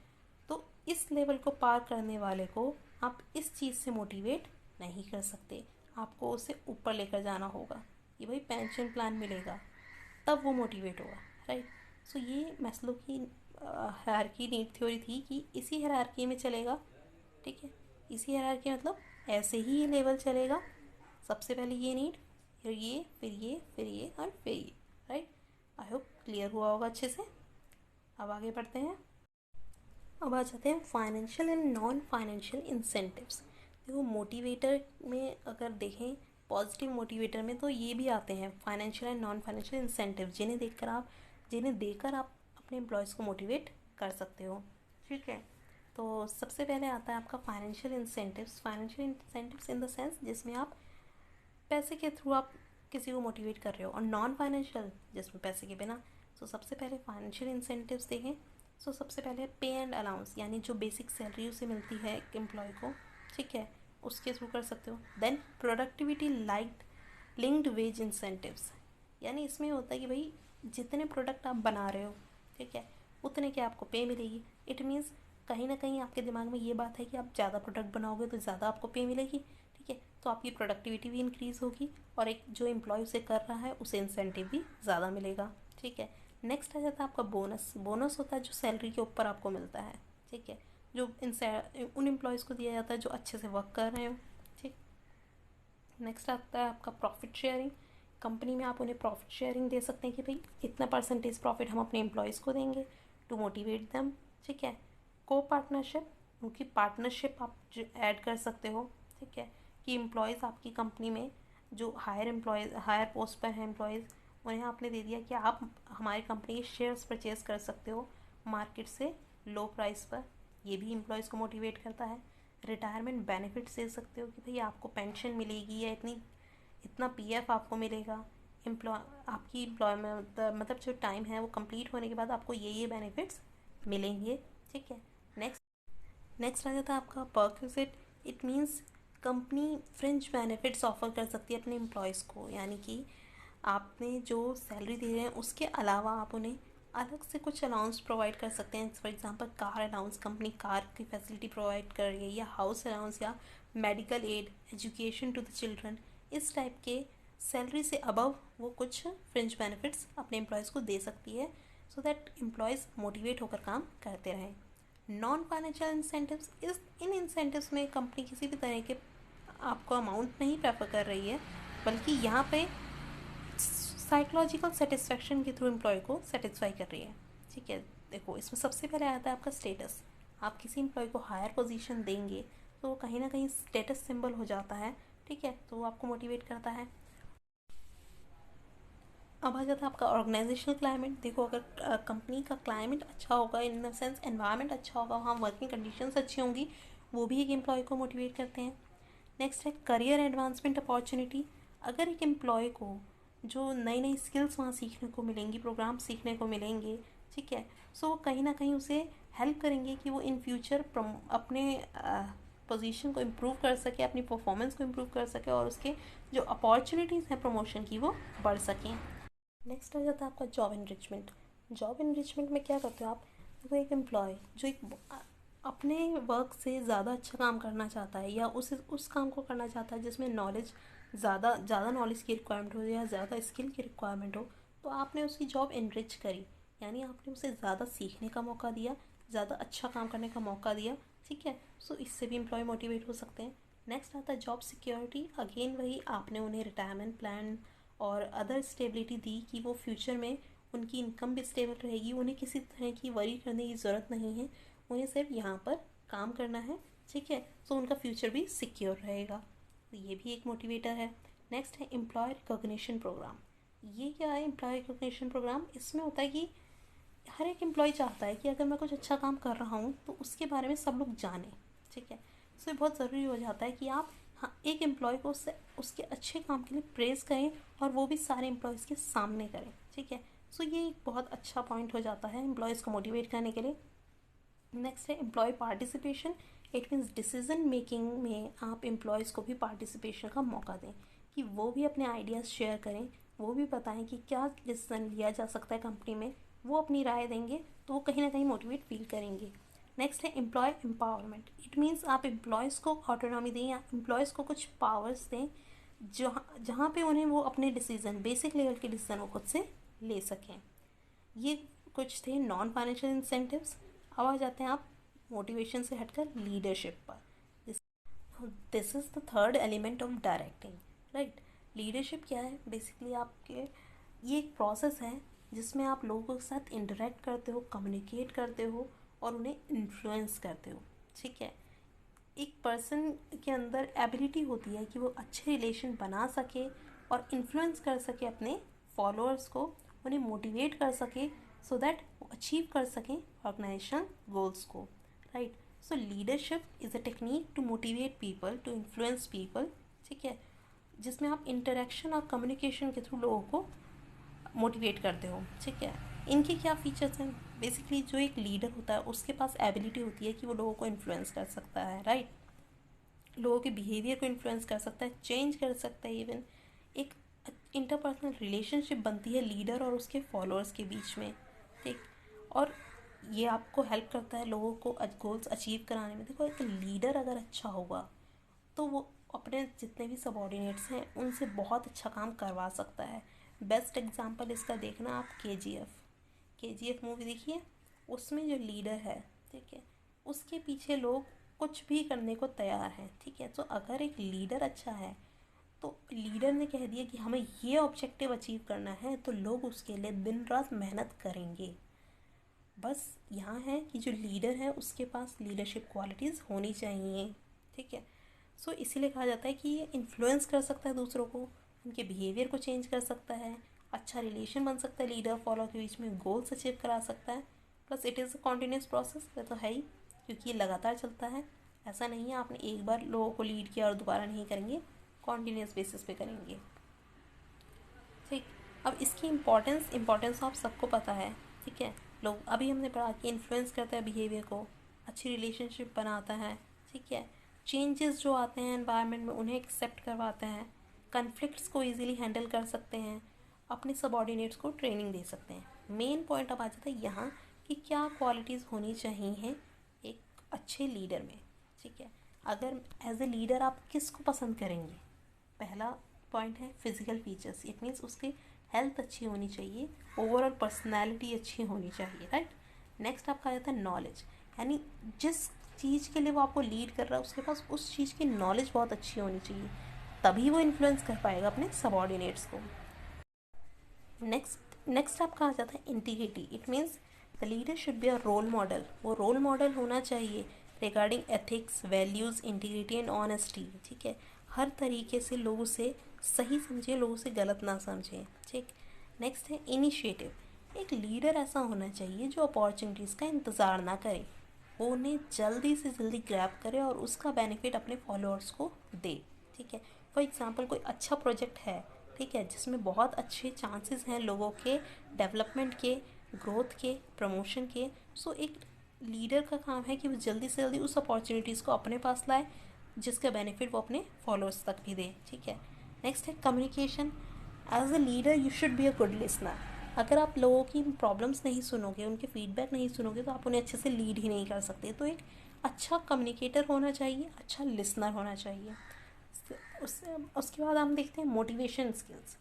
तो इस लेवल को पार करने वाले को आप इस चीज़ से मोटिवेट नहीं कर सकते, आपको उसे ऊपर लेकर जाना होगा कि भाई पेंशन प्लान मिलेगा, तब वो मोटिवेट होगा। राइट, सो ये मैस्लो की हायरार्की नीड थ्योरी थी कि इसी हायरार्की में चलेगा। ठीक है, इसी हायरार्की मतलब ऐसे ही ये लेवल चलेगा, सबसे पहले ये नीड, फिर ये, फिर ये, फिर ये और फिर ये। राइट, आई होप क्लियर हुआ होगा अच्छे से। अब आगे बढ़ते हैं। अब आ जाते हैं financial and non financial incentives. देखो मोटिवेटर में अगर देखें, पॉजिटिव मोटिवेटर में तो ये भी आते हैं financial and non financial incentive, जिन्हें देकर आप अपने एम्प्लॉयज़ को मोटिवेट कर सकते हो। ठीक है, तो सबसे पहले आता है आपका financial incentives in the sense जिसमें आप पैसे के थ्रू आप किसी को मोटिवेट कर रहे हो, और नॉन फाइनेंशियल जिसमें पैसे के बिना। सो सबसे पहले फाइनेंशियल इंसेंटिव्स देखें। सो सबसे पहले पे एंड अलाउंस, यानी जो बेसिक सैलरी उसे मिलती है एक एम्प्लॉय को, ठीक है, उसके थ्रू कर सकते हो। Then productivity linked wage incentives, यानी इसमें होता है कि भाई जितने प्रोडक्ट आप बना रहे हो, ठीक है, उतने की आपको पे मिलेगी। इट मीन्स कहीं ना कहीं आपके दिमाग में ये बात है कि आप ज़्यादा प्रोडक्ट बनाओगे तो ज़्यादा आपको पे मिलेगी। ठीक है, तो आपकी प्रोडक्टिविटी भी इंक्रीज़ होगी और एक जो एम्प्लॉय उसे कर रहा है उसे इंसेंटिव भी ज़्यादा मिलेगा। ठीक है, नेक्स्ट आ जाता है आपका बोनस। बोनस होता है जो सैलरी के ऊपर आपको मिलता है। ठीक है, जो उन एम्प्लॉयज़ को दिया जाता है जो अच्छे से वर्क कर रहे हो। ठीक, नेक्स्ट आता है आपका प्रॉफिट शेयरिंग। कंपनी में आप उन्हें प्रॉफिट शेयरिंग दे सकते हैं कि भाई इतना परसेंटेज प्रॉफिट हम अपने एम्प्लॉयज़ को देंगे टू मोटिवेट देम। ठीक है, को पार्टनरशिप, उनकी पार्टनरशिप आप ऐड कर सकते हो। ठीक है, कि एम्प्लॉयज़ आपकी कंपनी में जो हायर पोस्ट पर हैं एम्प्लॉयज़, उन्हें आपने दे दिया कि आप हमारी कंपनी के शेयर्स परचेज कर सकते हो मार्केट से लो प्राइस पर। ये भी एम्प्लॉयज़ को मोटिवेट करता है। रिटायरमेंट बेनिफिट्स दे सकते हो कि भाई आपको पेंशन मिलेगी या इतना पीएफ आपको मिलेगा। आपकी एम्प्लॉयमेंट मतलब जो टाइम है वो कंप्लीट होने के बाद आपको ये बेनिफिट्स मिलेंगे। ठीक है, नेक्स्ट आ जाता है आपका perquisite. It means company fringe benefits offer कर सकती है अपने एम्प्लॉयज़ को, यानी कि आपने जो सैलरी दे रहे हैं उसके अलावा आप उन्हें अलग से कुछ अलाउंस प्रोवाइड कर सकते हैं। For example car allowance, company car की फैसिलिटी प्रोवाइड कर रही है, या हाउस अलाउंस, या medical aid, education to the children. इस टाइप के सैलरी से अबव वो कुछ फ्रिंज बेनिफिट्स अपने एम्प्लॉयज़ को दे सकती है, सो दैट एम्प्लॉयज़ मोटिवेट होकर काम करते रहें। Non financial incentives, in incentives में कंपनी किसी भी तरह के आपको अमाउंट नहीं प्रेफर कर रही है, बल्कि यहाँ पे साइकोलॉजिकल सेटिस्फेक्शन के थ्रू एम्प्लॉय को सेटिस्फाई कर रही है। ठीक है, देखो इसमें सबसे पहले आता है आपका स्टेटस। आप किसी एम्प्लॉय को हायर पोजीशन देंगे तो वो कहीं ना कहीं स्टेटस सिंबल हो जाता है। ठीक है, तो वो आपको मोटिवेट करता है। अब आ जाता है आपका ऑर्गेनाइजेशनल क्लाइमेट। देखो अगर कंपनी का क्लाइमेट अच्छा होगा, इन द सेंस एनवायरनमेंट अच्छा होगा, वहाँ वर्किंग कंडीशंस अच्छी होंगी, वो भी एक एम्प्लॉय को मोटिवेट करते हैं। नेक्स्ट है करियर एडवांसमेंट अपॉर्चुनिटी। अगर एक एम्प्लॉय को जो नई नई स्किल्स वहाँ सीखने को मिलेंगी, प्रोग्राम सीखने को मिलेंगे, ठीक है, सो वो कहीं ना कहीं उसे हेल्प करेंगे कि वो इन फ्यूचर अपने पोजीशन को इम्प्रूव कर सके, अपनी परफॉर्मेंस को इम्प्रूव कर सके, और उसके जो अपॉर्चुनिटीज़ हैं प्रमोशन की वो बढ़ सकें। नेक्स्ट आ जाता है आपका जॉब इनरिचमेंट। जॉब इनरिचमेंट में क्या करते हो आप? देखो एक एम्प्लॉय जो अपने वर्क से ज़्यादा अच्छा काम करना चाहता है, या उस काम को करना चाहता है जिसमें नॉलेज ज़्यादा नॉलेज की रिक्वायरमेंट हो या ज़्यादा स्किल की रिक्वायरमेंट हो, तो आपने उसकी जॉब इनरिच करी, यानी आपने उसे ज़्यादा सीखने का मौका दिया, ज़्यादा अच्छा काम करने का मौका दिया। ठीक है, सो इससे भी एम्प्लॉय मोटिवेट हो सकते हैं। नेक्स्ट आता है जॉब सिक्योरिटी। अगेन वही, आपने उन्हें रिटायरमेंट प्लान और अदर स्टेबिलिटी दी कि वो फ्यूचर में उनकी इनकम भी स्टेबल रहेगी, उन्हें किसी तरह की वरी करने की ज़रूरत नहीं है, उन्हें सिर्फ यहाँ पर काम करना है, ठीक है, तो उनका फ्यूचर भी सिक्योर रहेगा। तो ये भी एक मोटिवेटर है। नेक्स्ट है एम्प्लॉय रिकॉग्निशन प्रोग्राम। ये क्या है एम्प्लॉय रिकॉग्निशन प्रोग्राम? इसमें होता है कि हर एक एम्प्लॉय चाहता है कि अगर मैं कुछ अच्छा काम कर रहा हूँ तो उसके बारे में सब लोग जानें, ठीक है। सो ये बहुत ज़रूरी हो जाता है कि आप एक एम्प्लॉय को उसके अच्छे काम के लिए प्रेज़ करें और वो भी सारे एम्प्लॉयज़ के सामने करें, ठीक है। सो ये एक बहुत अच्छा पॉइंट हो जाता है एम्प्लॉयज़ को मोटिवेट करने के लिए। नेक्स्ट है employ participation. It means decision making में आप एम्प्लॉयज़ को भी पार्टिसिपेशन का मौका दें कि वो भी अपने आइडियाज़ शेयर करें, वो भी बताएं कि क्या डिसीजन लिया जा सकता है कंपनी में, वो अपनी राय देंगे तो वो कहीं ना कहीं मोटिवेट फील करेंगे। नेक्स्ट है एम्प्लॉय एम्पावरमेंट। इट मीन्स आप एम्प्लॉयज़ को ऑटोनॉमी दें या एम्प्लॉयज़ को कुछ पावर्स दें जहाँ पे उन्हें वो अपने डिसीज़न, बेसिक लेवल के डिसीज़न वो खुद से ले सकें। ये कुछ थे नॉन फाइनेंशियल इंसेंटिव्स। अब आ जाते हैं आप मोटिवेशन से हटकर लीडरशिप पर। This is the third element of directing, right. Leadership क्या है? बेसिकली आपके ये एक प्रोसेस है जिसमें आप लोगों के साथ इंटरेक्ट करते हो, कम्युनिकेट करते हो और उन्हें इन्फ्लुएंस करते हो, ठीक है। एक पर्सन के अंदर एबिलिटी होती है कि वो अच्छे रिलेशन बना सके और इन्फ्लुएंस कर सके अपने फॉलोअर्स को, उन्हें मोटिवेट कर सके सो दैट वो अचीव कर सकें ऑर्गेनाइजेशन गोल्स को, right. So leadership is a technique to motivate people, to influence people, ठीक है, जिसमें आप इंटरेक्शन और कम्युनिकेशन के थ्रू लोगों को मोटिवेट करते हो, ठीक है। इनके क्या फीचर्स हैं? बेसिकली जो एक लीडर होता है उसके पास एबिलिटी होती है कि वो लोगों को इन्फ्लुएंस कर सकता है, राइट। लोगों के बिहेवियर को इन्फ्लुएंस कर सकता है, चेंज कर सकता है। इवन एक इंटरपर्सनल रिलेशनशिप बनती है लीडर और उसके फॉलोअर्स के बीच में, ठीक। और ये आपको हेल्प करता है लोगों को गोल्स अचीव कराने में। देखो एक लीडर अगर अच्छा होगा तो वो अपने जितने भी सबॉर्डिनेट्स हैं उनसे बहुत अच्छा काम करवा सकता है। बेस्ट एग्जांपल इसका देखना आप के जी एफ मूवी देखिए। उसमें जो लीडर है, ठीक है, उसके पीछे लोग कुछ भी करने को तैयार हैं, ठीक है। तो अगर एक लीडर अच्छा है तो लीडर ने कह दिया कि हमें ये ऑब्जेक्टिव अचीव करना है तो लोग उसके लिए दिन रात मेहनत करेंगे। बस यहाँ है कि जो लीडर है उसके पास लीडरशिप क्वालिटीज़ होनी चाहिए, ठीक है। सो इसीलिए कहा जाता है कि ये इन्फ्लुएंस कर सकता है दूसरों को, उनके बिहेवियर को चेंज कर सकता है, अच्छा रिलेशन बन सकता है लीडर फॉलो के बीच में, गोल्स अचीव करा सकता है। Plus it is a continuous process, ये तो है ही, क्योंकि ये लगातार चलता है। ऐसा नहीं है आपने एक बार लोगों को लीड किया और दोबारा नहीं करेंगे, कॉन्टीन्यूस बेसिस पे करेंगे, ठीक। अब इसकी इम्पोर्टेंस आप सबको पता है, ठीक है। लोग अभी हमने पढ़ा कि इन्फ्लुएंस करता है बिहेवियर को, अच्छी रिलेशनशिप बनाता है, ठीक है। चेंजेस जो आते हैं एनवायरनमेंट में उन्हें एक्सेप्ट करवाते हैं, कन्फ्लिक्ट्स को इजीली हैंडल कर सकते हैं, अपने सबॉर्डिनेट्स को ट्रेनिंग दे सकते हैं। मेन पॉइंट अब आ जाता है यहाँ कि क्या क्वालिटीज़ होनी चाहिए एक अच्छे लीडर में, ठीक है। अगर एज ए लीडर आप किसको पसंद करेंगे? पहला पॉइंट है फिजिकल फीचर्स। इट मीन्स उसकी हेल्थ अच्छी होनी चाहिए, ओवरऑल पर्सनैलिटी अच्छी होनी चाहिए, राइट। नेक्स्ट आपका आ जाता है नॉलेज, यानी जिस चीज़ के लिए वो आपको लीड कर रहा है उसके पास उस चीज़ की नॉलेज बहुत अच्छी होनी चाहिए, तभी वो इन्फ्लुएंस कर पाएगा अपने सबॉर्डिनेट्स को। नेक्स्ट आपका आ जाता है integrity. It means the leader should be a role model. वो रोल मॉडल होना चाहिए regarding ethics, values, integrity and honesty, ठीक है। हर तरीके से लोगों से सही समझें, लोगों से गलत ना समझें, ठीक। नेक्स्ट है इनिशिएटिव। एक लीडर ऐसा होना चाहिए जो अपॉर्चुनिटीज़ का इंतज़ार ना करे, वो उन्हें जल्दी से जल्दी ग्रैब करे और उसका बेनिफिट अपने फॉलोअर्स को दे, ठीक है। फॉर एग्ज़ाम्पल कोई अच्छा प्रोजेक्ट है, ठीक है, जिसमें बहुत अच्छे चांसेस हैं लोगों के डेवलपमेंट के, ग्रोथ के, प्रमोशन के। सो एक लीडर का काम है कि वो जल्दी से जल्दी उस अपॉर्चुनिटीज़ को अपने पास लाए जिसका बेनिफिट वो अपने फॉलोअर्स तक भी दे, ठीक है। नेक्स्ट है communication. As a leader you should be a good listener. अगर आप लोगों की प्रॉब्लम्स नहीं सुनोगे, उनके फीडबैक नहीं सुनोगे तो आप उन्हें अच्छे से लीड ही नहीं कर सकते। तो एक अच्छा कम्युनिकेटर होना चाहिए, अच्छा लिसनर होना चाहिए। उसके बाद हम देखते हैं मोटिवेशन स्किल्स।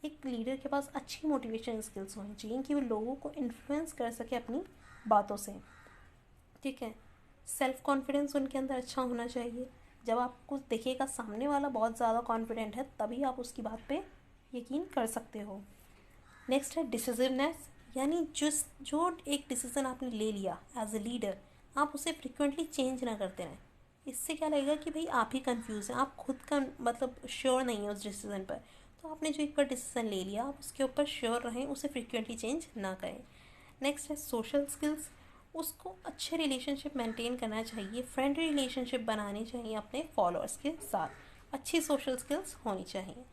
एक लीडर के पास अच्छी मोटिवेशन स्किल्स होनी चाहिए कि वो लोगों को इन्फ्लुएंस कर सके अपनी बातों से, ठीक है। सेल्फ कॉन्फिडेंस उनके अंदर अच्छा होना चाहिए। जब आपको दिखेगा सामने वाला बहुत ज़्यादा कॉन्फिडेंट है तभी आप उसकी बात पे यकीन कर सकते हो। नेक्स्ट है डिसिसिवनेस, यानी जो एक डिसीज़न आपने ले लिया एज ए लीडर, आप उसे फ्रिक्वेंटली चेंज ना करते रहें। इससे क्या लगेगा कि भाई आप ही कंफ्यूज हैं, आप खुद का मतलब श्योर नहीं है उस डिसीज़न पर। तो आपने जो एक बार डिसीज़न ले लिया, आप उसके ऊपर श्योर रहें, उसे फ्रिक्वेंटली चेंज ना करें। नेक्स्ट है सोशल स्किल्स। उसको अच्छे रिलेशनशिप मेंटेन करना चाहिए, फ्रेंडली रिलेशनशिप बनानी चाहिए अपने फॉलोअर्स के साथ, अच्छी सोशल स्किल्स होनी चाहिए।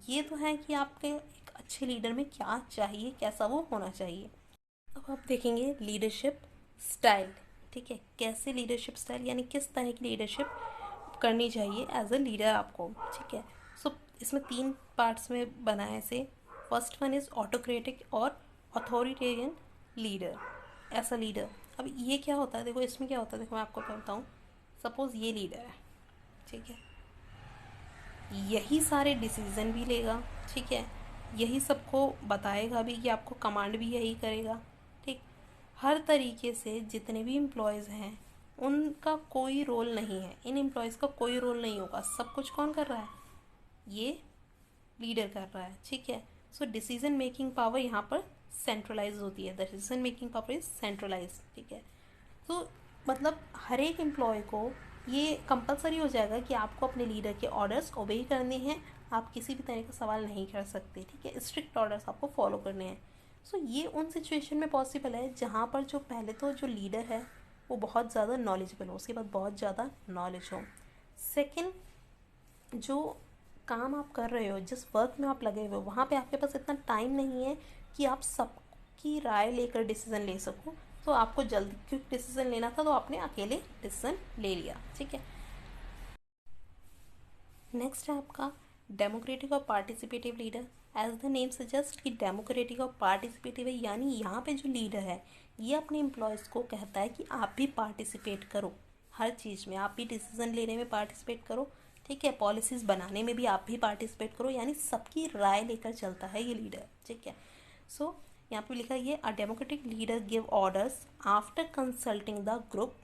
ये तो है कि आपके एक अच्छे लीडर में क्या चाहिए, कैसा वो होना चाहिए। अब आप देखेंगे लीडरशिप स्टाइल। ठीक है, कैसे लीडरशिप स्टाइल यानी किस तरह की लीडरशिप करनी चाहिए एज अ लीडर आपको। ठीक है, सो इसमें 3 पार्ट्स में बना है इसे। फर्स्ट वन इज ऑटोक्रेटिक और अथॉरिटेरियन लीडर, ऐसा लीडर। अब ये क्या होता है, देखो इसमें क्या होता है, देखो मैं आपको क्या बताऊँ। सपोज ये लीडर है, ठीक है, यही सारे डिसीजन भी लेगा, ठीक है, यही सबको बताएगा भी कि आपको कमांड भी यही करेगा। ठीक, हर तरीके से जितने भी एम्प्लॉयज़ हैं उनका कोई रोल नहीं है, इन एम्प्लॉयज़ का कोई रोल नहीं होगा, सब कुछ कौन कर रहा है, ये लीडर कर रहा है। ठीक है, सो डिसीजन मेकिंग पावर यहाँ पर सेंट्रलाइज होती है, the decision making power is centralise. ठीक है, तो मतलब हर एक एम्प्लॉय को ये कंपलसरी हो जाएगा कि आपको अपने लीडर के ऑर्डर्स ओबे करने हैं, आप किसी भी तरह का सवाल नहीं कर सकते। ठीक है, स्ट्रिक्ट ऑर्डर्स आपको फॉलो करने हैं। सो ये उन सिचुएशन में पॉसिबल है जहाँ पर जो पहले तो जो लीडर है वो बहुत ज़्यादा नॉलेजेबल हो, उसके बाद बहुत ज़्यादा नॉलेज हो। सेकेंड, जो काम आप कर रहे हो, जिस वर्क में आप लगे हुए हो, वहाँ पे आपके पास इतना टाइम नहीं है कि आप सबकी राय लेकर डिसीज़न ले सको। तो आपको जल्दी क्विक डिसीज़न लेना था, तो आपने अकेले डिसीज़न ले लिया। ठीक है, नेक्स्ट है आपका डेमोक्रेटिक और participative leader. As the name suggest कि डेमोक्रेटिक और पार्टिसिपेटिव है, यानी यहाँ पे जो लीडर है ये अपने एम्प्लॉयज़ को कहता है कि आप भी पार्टिसिपेट करो, हर चीज़ में आप भी डिसीज़न लेने में पार्टिसिपेट करो। ठीक है, पॉलिसीज़ बनाने में भी आप भी पार्टिसिपेट करो, यानी सबकी राय लेकर चलता है ये लीडर। ठीक है, सो यहाँ पे लिखा है a democratic leader give orders after consulting the group,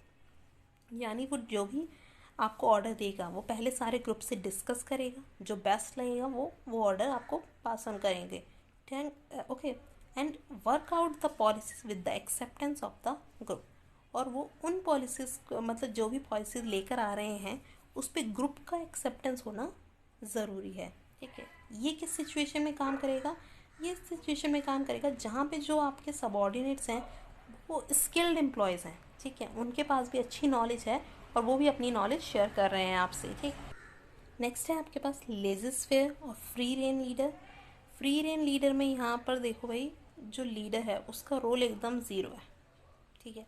यानी वो जो भी आपको ऑर्डर देगा वो पहले सारे ग्रुप से डिस्कस करेगा, जो बेस्ट लगेगा वो ऑर्डर आपको पास ऑन करेंगे। Okay, and work out the policies with the acceptance of the group, और वो उन पॉलिसीज मतलब जो भी पॉलिसीज लेकर आ रहे हैं उस पर ग्रुप का एक्सेप्टेंस होना ज़रूरी है। ठीक है, ये किस सिचुएशन में काम करेगा, ये सिचुएशन में काम करेगा जहाँ पे जो आपके सबॉर्डिनेट्स हैं वो स्किल्ड एम्प्लॉयज़ हैं। ठीक है, उनके पास भी अच्छी नॉलेज है और वो भी अपनी नॉलेज शेयर कर रहे हैं आपसे। ठीक, नेक्स्ट है आपके पास लेजिस्फेयर और free rein leader. Free rein leader में यहाँ पर देखो भाई, जो लीडर है उसका रोल एकदम ज़ीरो है। ठीक है,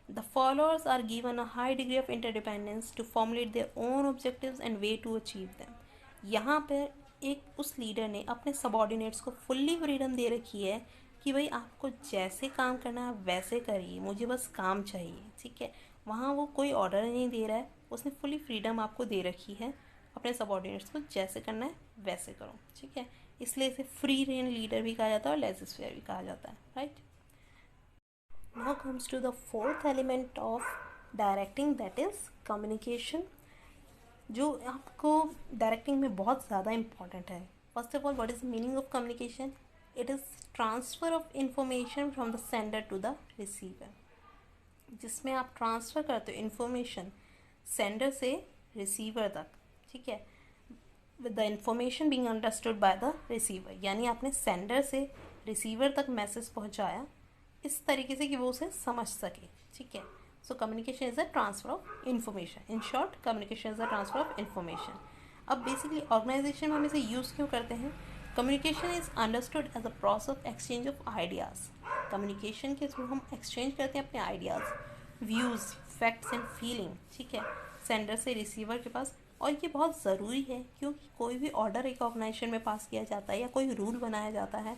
the followers are given a high degree of interdependence to formulate their own objectives and way to achieve them. यहाँ पर एक उस लीडर ने अपने सबॉर्डिनेट्स को फुल्ली फ्रीडम दे रखी है कि भाई आपको जैसे काम करना है वैसे करिए, मुझे बस काम चाहिए। ठीक है, वहाँ वो कोई ऑर्डर नहीं दे रहा है, उसने फुली फ्रीडम आपको दे रखी है, अपने सबॉर्डिनेट्स को जैसे करना है वैसे करो। ठीक है, इसलिए इसे फ्री रेन लीडर भी कहा जाता है और लेजिस्फेयर भी कहा जाता है। Right, now comes to the fourth element of directing, that is communication, जो आपको डायरेक्टिंग में बहुत ज़्यादा इंपॉर्टेंट है। First of all, what is the meaning of communication? It is transfer of information from the sender to the receiver, जिसमें आप transfer करते हो इन्फॉर्मेशन सेंडर से रिसीवर तक। ठीक है, with the information being understood by the receiver, यानी आपने सेंडर से रिसीवर तक मैसेज पहुंचाया इस तरीके से कि वो उसे समझ सके। ठीक है, so communication is a transfer of information. In short, communication is a transfer of information. अब बेसिकली ऑर्गेनाइजेशन में हम इसे यूज़ क्यों करते हैं? Communication is understood as a process of exchange of ideas. Communication के थ्रू हम एक्सचेंज करते हैं अपने ideas, views, facts and feeling. ठीक है, सेंडर से रिसीवर के पास। और ये बहुत ज़रूरी है क्योंकि कोई भी ऑर्डर एक ऑर्गेनाइजेशन में पास किया जाता है या कोई रूल बनाया जाता है,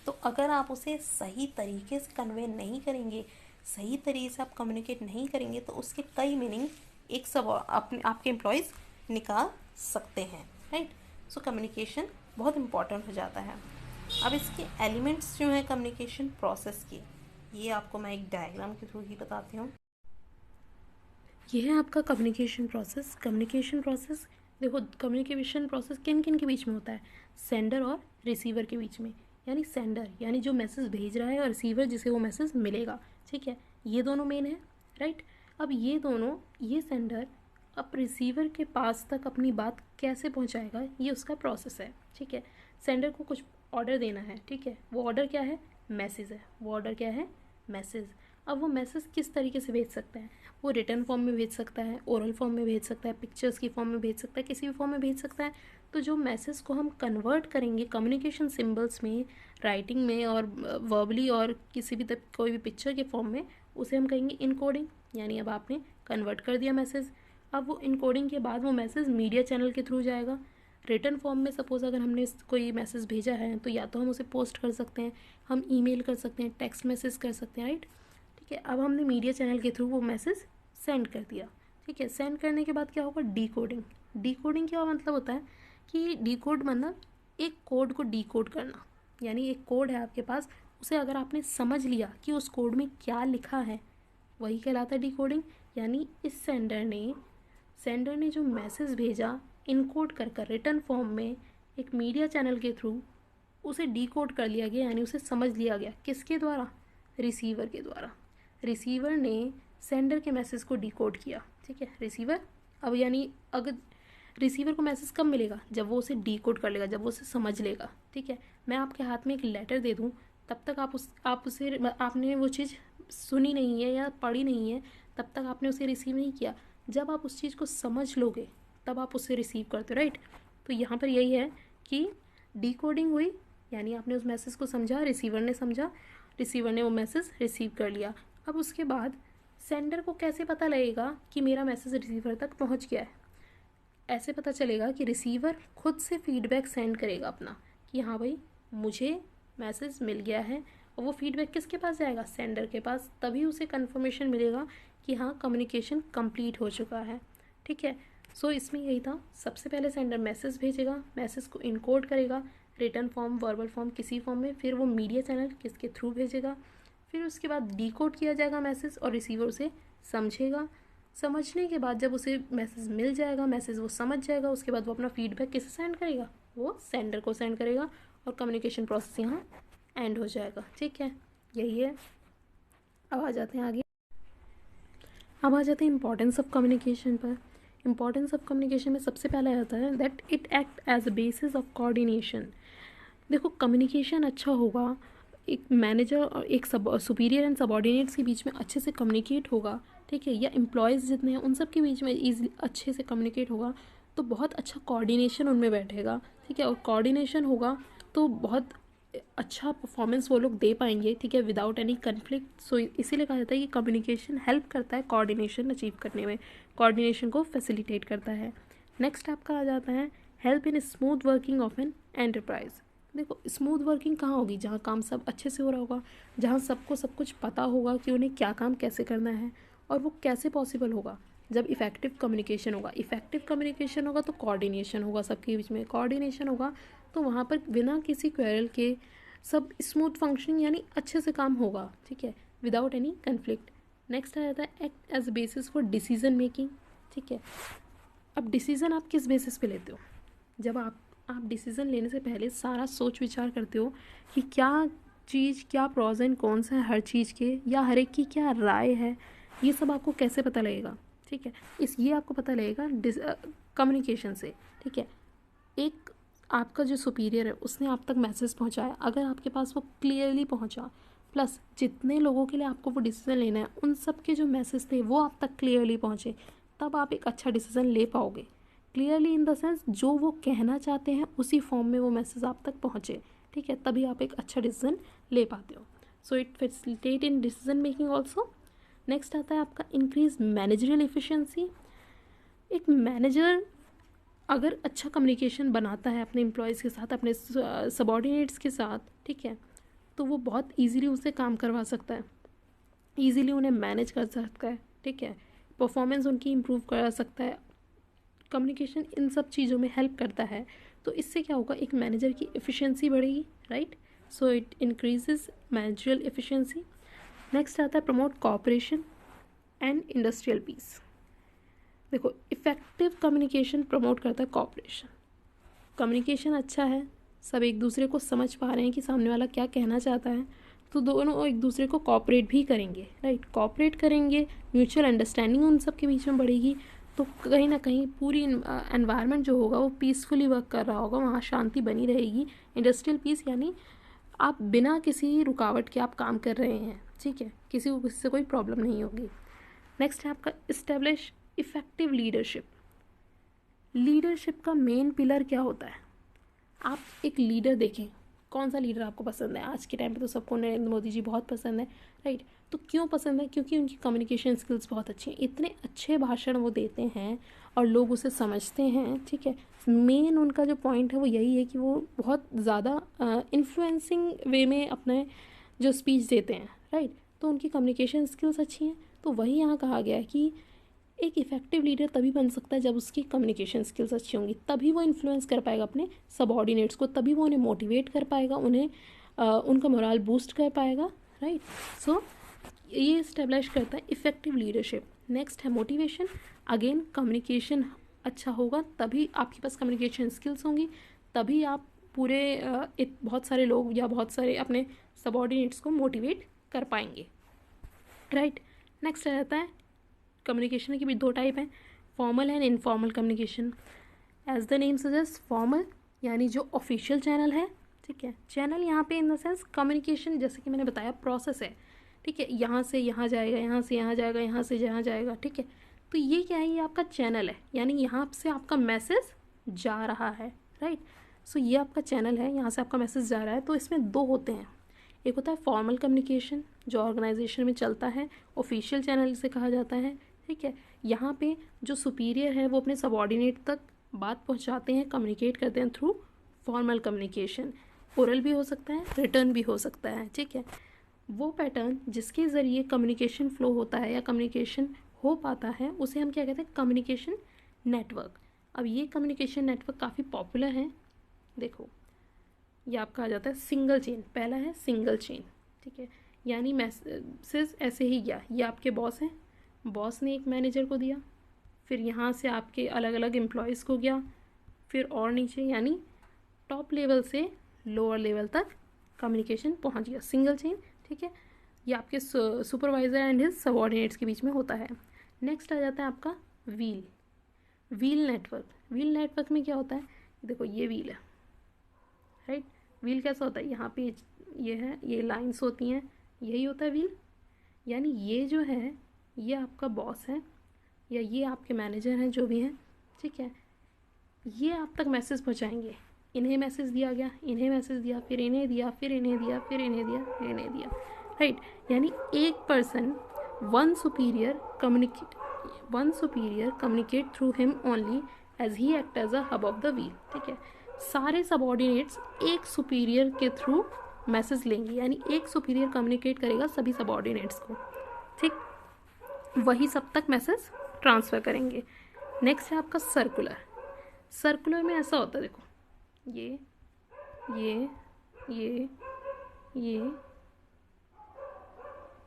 तो अगर आप उसे सही तरीके से कन्वे नहीं करेंगे, सही तरीके से आप कम्युनिकेट नहीं करेंगे, तो उसके कई मीनिंग एक सब अपने आपके एम्प्लॉयज़ निकाल सकते हैं। राइट, सो कम्युनिकेशन बहुत इम्पॉर्टेंट हो जाता है। अब इसके एलिमेंट्स जो हैं कम्युनिकेशन प्रोसेस के, ये आपको मैं एक डायग्राम के थ्रू ही बताती हूँ। ये है आपका कम्युनिकेशन प्रोसेस। कम्युनिकेशन प्रोसेस देखो, कम्युनिकेशन प्रोसेस किन किन के बीच में होता है? सेंडर और रिसीवर के बीच में, यानी सेंडर यानी जो मैसेज भेज रहा है और रिसीवर जिसे वो मैसेज मिलेगा। ठीक है, ये दोनों मेन है। राइट। अब ये दोनों, ये सेंडर अब रिसीवर के पास तक अपनी बात कैसे पहुंचाएगा, ये उसका प्रोसेस है, ठीक है। सेंडर को कुछ ऑर्डर देना है, ठीक है, वो ऑर्डर क्या है, मैसेज है, वो ऑर्डर क्या है, मैसेज। अब वो मैसेज किस तरीके से भेज सकता है, वो रिटर्न फॉर्म में भेज सकता है, ओरल फॉर्म में भेज सकता है, पिक्चर्स की फॉर्म में भेज सकता है, किसी भी फॉर्म में भेज सकता है। तो जो मैसेज को हम कन्वर्ट करेंगे कम्युनिकेशन सिंबल्स में, राइटिंग में और वर्बली और किसी भी कोई भी पिक्चर के फॉर्म में, उसे हम कहेंगे इनकोडिंग। यानी अब आपने कन्वर्ट कर दिया मैसेज। अब वो इनकोडिंग के बाद वो मैसेज मीडिया चैनल के थ्रू जाएगा। रिटर्न फॉर्म में सपोज़ अगर हमने कोई मैसेज भेजा है तो या तो हम उसे पोस्ट कर सकते हैं, हम ईमेल कर सकते हैं, टेक्स्ट मैसेज कर सकते हैं, राइट। ठीक है, अब हमने मीडिया चैनल के थ्रू वो मैसेज सेंड कर दिया। ठीक है, सेंड करने के बाद क्या होगा, डीकोडिंग। डीकोडिंग क्या मतलब होता है कि डीकोड मतलब एक कोड को डीकोड करना। यानी एक कोड है आपके पास, उसे अगर आपने समझ लिया कि उस कोड में क्या लिखा है, वही कहलाता है डीकोडिंग। यानी इस सेंडर ने जो मैसेज भेजा इनकोड कर रिटर्न फॉर्म में एक मीडिया चैनल के थ्रू उसे डीकोड कर लिया गया, यानी उसे समझ लिया गया। किसके द्वारा, रिसीवर के द्वारा। रिसीवर ने सेंडर के मैसेज को डीकोड किया, ठीक है। रिसीवर अब यानी अगर रिसीवर को मैसेज कब मिलेगा, जब वो उसे डीकोड कर लेगा, जब वो उसे समझ लेगा, ठीक है। मैं आपके हाथ में एक लेटर दे दूँ, तब तक आपने वो चीज़ सुनी नहीं है या पढ़ी नहीं है, तब तक आपने उसे रिसीव नहीं किया। जब आप उस चीज़ को समझ लोगे तब आप उसे रिसीव करते हो, राइट। तो यहाँ पर यही है कि डीकोडिंग हुई, यानी आपने उस मैसेज को समझा, रिसीवर ने समझा, रिसीवर ने वो मैसेज रिसीव कर लिया। अब उसके बाद सेंडर को कैसे पता लगेगा कि मेरा मैसेज रिसीवर तक पहुँच गया है। ऐसे पता चलेगा कि रिसीवर खुद से फीडबैक सेंड करेगा अपना कि हाँ भाई मुझे मैसेज मिल गया है, और वो फीडबैक किसके पास जाएगा, सेंडर के पास। तभी उसे कंफर्मेशन मिलेगा कि हाँ कम्युनिकेशन कंप्लीट हो चुका है, ठीक है। सो इसमें यही था, सबसे पहले सेंडर मैसेज भेजेगा, मैसेज को इनकोड करेगा रिटर्न फॉर्म, वर्बल फॉर्म, किसी फॉर्म में, फिर वो मीडिया चैनल किसके थ्रू भेजेगा, फिर उसके बाद डीकोड किया जाएगा मैसेज और रिसीवर उसे समझेगा। समझने के बाद जब उसे मैसेज मिल जाएगा, मैसेज वो समझ जाएगा, उसके बाद वो अपना फीडबैक किसे सेंड करेगा, वो सेंडर को सेंड करेगा, और कम्युनिकेशन प्रोसेस यहाँ एंड हो जाएगा, ठीक है। यही है। अब आ जाते हैं इंपॉर्टेंस ऑफ कम्युनिकेशन पर। इंपॉर्टेंस ऑफ कम्युनिकेशन में सबसे पहले आता है that it act as a basis of coordination. देखो कम्युनिकेशन अच्छा होगा, एक मैनेजर और एक सुपीरियर एंड सबऑर्डिनेट्स के बीच में अच्छे से कम्युनिकेट होगा, ठीक है, या एम्प्लॉयज़ जितने हैं उन सब के बीच में ईज़िली अच्छे से कम्युनिकेट होगा, तो बहुत अच्छा कोऑर्डिनेशन उनमें बैठेगा, ठीक है। और कोऑर्डिनेशन होगा तो बहुत अच्छा परफॉर्मेंस वो लोग दे पाएंगे, ठीक है, विदाउट एनी कन्फ्लिक्ट। सो इसीलिए कहा जाता है कि कम्युनिकेशन हेल्प करता है कोऑर्डिनेशन अचीव करने में, कोऑर्डिनेशन को फैसिलिटेट करता है। नेक्स्ट आपका आ जाता है help in smooth working of an enterprise. देखो स्मूथ वर्किंग कहाँ होगी, जहाँ काम सब अच्छे से हो रहा होगा, जहाँ सबको सब कुछ पता होगा कि उन्हें क्या काम कैसे करना है, और वो कैसे पॉसिबल होगा, जब इफ़ेक्टिव कम्युनिकेशन होगा। इफ़ेक्टिव कम्युनिकेशन होगा तो कोऑर्डिनेशन होगा सबके बीच में, कोऑर्डिनेशन होगा तो वहाँ पर बिना किसी क्वेरल के सब स्मूथ फंक्शनिंग, यानी अच्छे से काम होगा, ठीक है, विदाउट एनी कन्फ्लिक्ट। नेक्स्ट आ जाता है act as basis for decision making, ठीक है। अब डिसीज़न आप किस बेसिस पे लेते हो, जब आप डिसीज़न लेने से पहले सारा सोच विचार करते हो कि क्या चीज़, क्या प्रोज एंड कॉन्स है हर चीज़ के, या हर एक की क्या राय है, ये सब आपको कैसे पता लगेगा, ठीक है। ये आपको पता लगेगा कम्युनिकेशन से, ठीक है। एक आपका जो सुपीरियर है उसने आप तक मैसेज पहुंचाया, अगर आपके पास वो क्लियरली पहुंचा, प्लस जितने लोगों के लिए आपको वो डिसीज़न लेना है उन सब के जो मैसेज थे वो आप तक क्लियरली पहुंचे, तब आप एक अच्छा डिसीज़न ले पाओगे। क्लियरली इन द सेंस जो वो कहना चाहते हैं उसी फॉर्म में वो मैसेज आप तक पहुँचे, ठीक है, तभी आप एक अच्छा डिसीज़न ले पाते हो। So it facilitate in decision making also. Next आता है आपका इंक्रीज मैनेजरियल एफिशिएंसी। एक मैनेजर अगर अच्छा कम्युनिकेशन बनाता है अपने एम्प्लॉयज़ के साथ, अपने सबऑर्डिनेट्स के साथ, ठीक है, तो वो बहुत ईजीली उनसे काम करवा सकता है, ईजीली उन्हें मैनेज कर सकता है, ठीक है, परफॉर्मेंस उनकी इम्प्रूव करा सकता है। कम्युनिकेशन इन सब चीज़ों में हेल्प करता है, तो इससे क्या होगा, एक मैनेजर की एफिशिएंसी बढ़ेगी, right. So it increases managerial efficiency. Next आता है promote cooperation and industrial peace. देखो इफ़ेक्टिव कम्युनिकेशन प्रमोट करता है कोऑपरेशन। कम्युनिकेशन अच्छा है, सब एक दूसरे को समझ पा रहे हैं कि सामने वाला क्या कहना चाहता है, तो दोनों एक दूसरे को कॉपरेट भी करेंगे, राइट, कॉपरेट करेंगे, म्यूचुअल अंडरस्टैंडिंग उन सब के बीच में बढ़ेगी, तो कहीं ना कहीं पूरी एनवायरनमेंट जो होगा वो पीसफुली वर्क कर रहा होगा, वहाँ शांति बनी रहेगी। इंडस्ट्रियल पीस यानी आप बिना किसी रुकावट के आप काम कर रहे हैं, ठीक है, किसी को किसी से कोई प्रॉब्लम नहीं होगी। नेक्स्ट है आपका इस्टेब्लिश इफेक्टिव लीडरशिप। लीडरशिप का मेन पिलर क्या होता है? आप एक लीडर देखें, कौन सा लीडर आपको पसंद है? आज के टाइम पे तो सबको नरेंद्र मोदी जी बहुत पसंद है, राइट। तो क्यों पसंद है? क्योंकि उनकी कम्युनिकेशन स्किल्स बहुत अच्छी हैं, इतने अच्छे भाषण वो देते हैं और लोग उसे समझते हैं, ठीक है। मेन उनका जो पॉइंट है वो यही है कि वो बहुत ज़्यादा इन्फ्लुएंसिंग वे में अपने जो स्पीच देते हैं, राइट। तो उनकी कम्युनिकेशन स्किल्स अच्छी हैं। तो वही यहाँ कहा गया है कि एक इफेक्टिव लीडर तभी बन सकता है जब उसकी कम्युनिकेशन स्किल्स अच्छी होंगी, तभी वो इन्फ्लुएंस कर पाएगा अपने सबऑर्डिनेट्स को, तभी वो उन्हें मोटिवेट कर पाएगा, उन्हें उनका मोरल बूस्ट कर पाएगा, राइट। सो ये इस्टेब्लिश करता है इफेक्टिव लीडरशिप। नेक्स्ट है मोटिवेशन। अगेन कम्युनिकेशन अच्छा होगा तभी आपके पास कम्युनिकेशन स्किल्स होंगी, तभी आप पूरे बहुत सारे लोग या बहुत सारे अपने सबऑर्डिनेट्स को मोटिवेट कर पाएंगे, राइट। नेक्स्ट आ जाता है कम्युनिकेशन की भी दो टाइप हैं, formal and informal communication. As the name suggest, formal यानी जो ऑफिशियल चैनल है, ठीक है। चैनल यहाँ पे इन द सेंस कम्युनिकेशन, जैसे कि मैंने बताया प्रोसेस है, ठीक है, यहाँ से यहाँ जाएगा, यहाँ से यहाँ जाएगा, यहाँ से यहाँ जाएगा, ठीक है। तो ये क्या है? ये आपका चैनल है, यानी यहाँ से आपका मैसेज जा रहा है, राइट। सो ये आपका चैनल है, यहाँ से आपका मैसेज जा रहा है। तो इसमें दो होते हैं, एक होता है फॉर्मल कम्युनिकेशन जो ऑर्गेनाइजेशन में चलता है, ऑफिशियल चैनल से कहा जाता है, ठीक है। यहाँ पे जो सुपीरियर है वो अपने सबऑर्डिनेट तक बात पहुँचाते हैं, कम्युनिकेट करते हैं थ्रू फॉर्मल कम्युनिकेशन। ओरल भी हो सकता है, रिटर्न भी हो सकता है, ठीक है। वो पैटर्न जिसके ज़रिए कम्युनिकेशन फ्लो होता है या कम्युनिकेशन हो पाता है उसे हम क्या कहते हैं? Communication network. अब ये कम्युनिकेशन नेटवर्क काफ़ी पॉपुलर है। देखो ये आपका आ जाता है सिंगल चेन। पहला है सिंगल चेन, ठीक है, यानी मैसेज ऐसे ही गया, ये आपके बॉस हैं, बॉस ने एक मैनेजर को दिया, फिर यहाँ से आपके अलग अलग एम्प्लॉयज़ को गया, फिर और नीचे यानी टॉप लेवल से लोअर लेवल तक कम्युनिकेशन पहुँच गया, सिंगल चेन, ठीक है। ये आपके सुपरवाइज़र एंड हिज सबऑर्डिनेट्स के बीच में होता है। नेक्स्ट आ जाता है आपका व्हील नेटवर्क। व्हील नेटवर्क में क्या होता है? देखो ये व्हील है, राइट। व्हील कैसा होता है? यहाँ पे ये है, ये लाइंस होती हैं, यही होता है व्हील। यानी ये जो है ये आपका बॉस है या ये आपके मैनेजर हैं जो भी हैं, ठीक है। ये आप तक मैसेज पहुँचाएंगे, इन्हें मैसेज दिया गया, इन्हें मैसेज दिया, फिर इन्हें दिया, फिर इन्हें दिया, फिर इन्हें दिया, फिर इन्हें दिया, राइट। यानी एक person one superior communicate through him only as he act as a hub of the wheel, ठीक है। सारे सबऑर्डिनेट्स एक सुपीरियर के थ्रू मैसेज लेंगे, यानी एक सुपीरियर कम्युनिकेट करेगा सभी सबऑर्डिनेट्स को, ठीक, वही सब तक मैसेज ट्रांसफ़र करेंगे। नेक्स्ट है आपका सर्कुलर में ऐसा होता है, देखो ये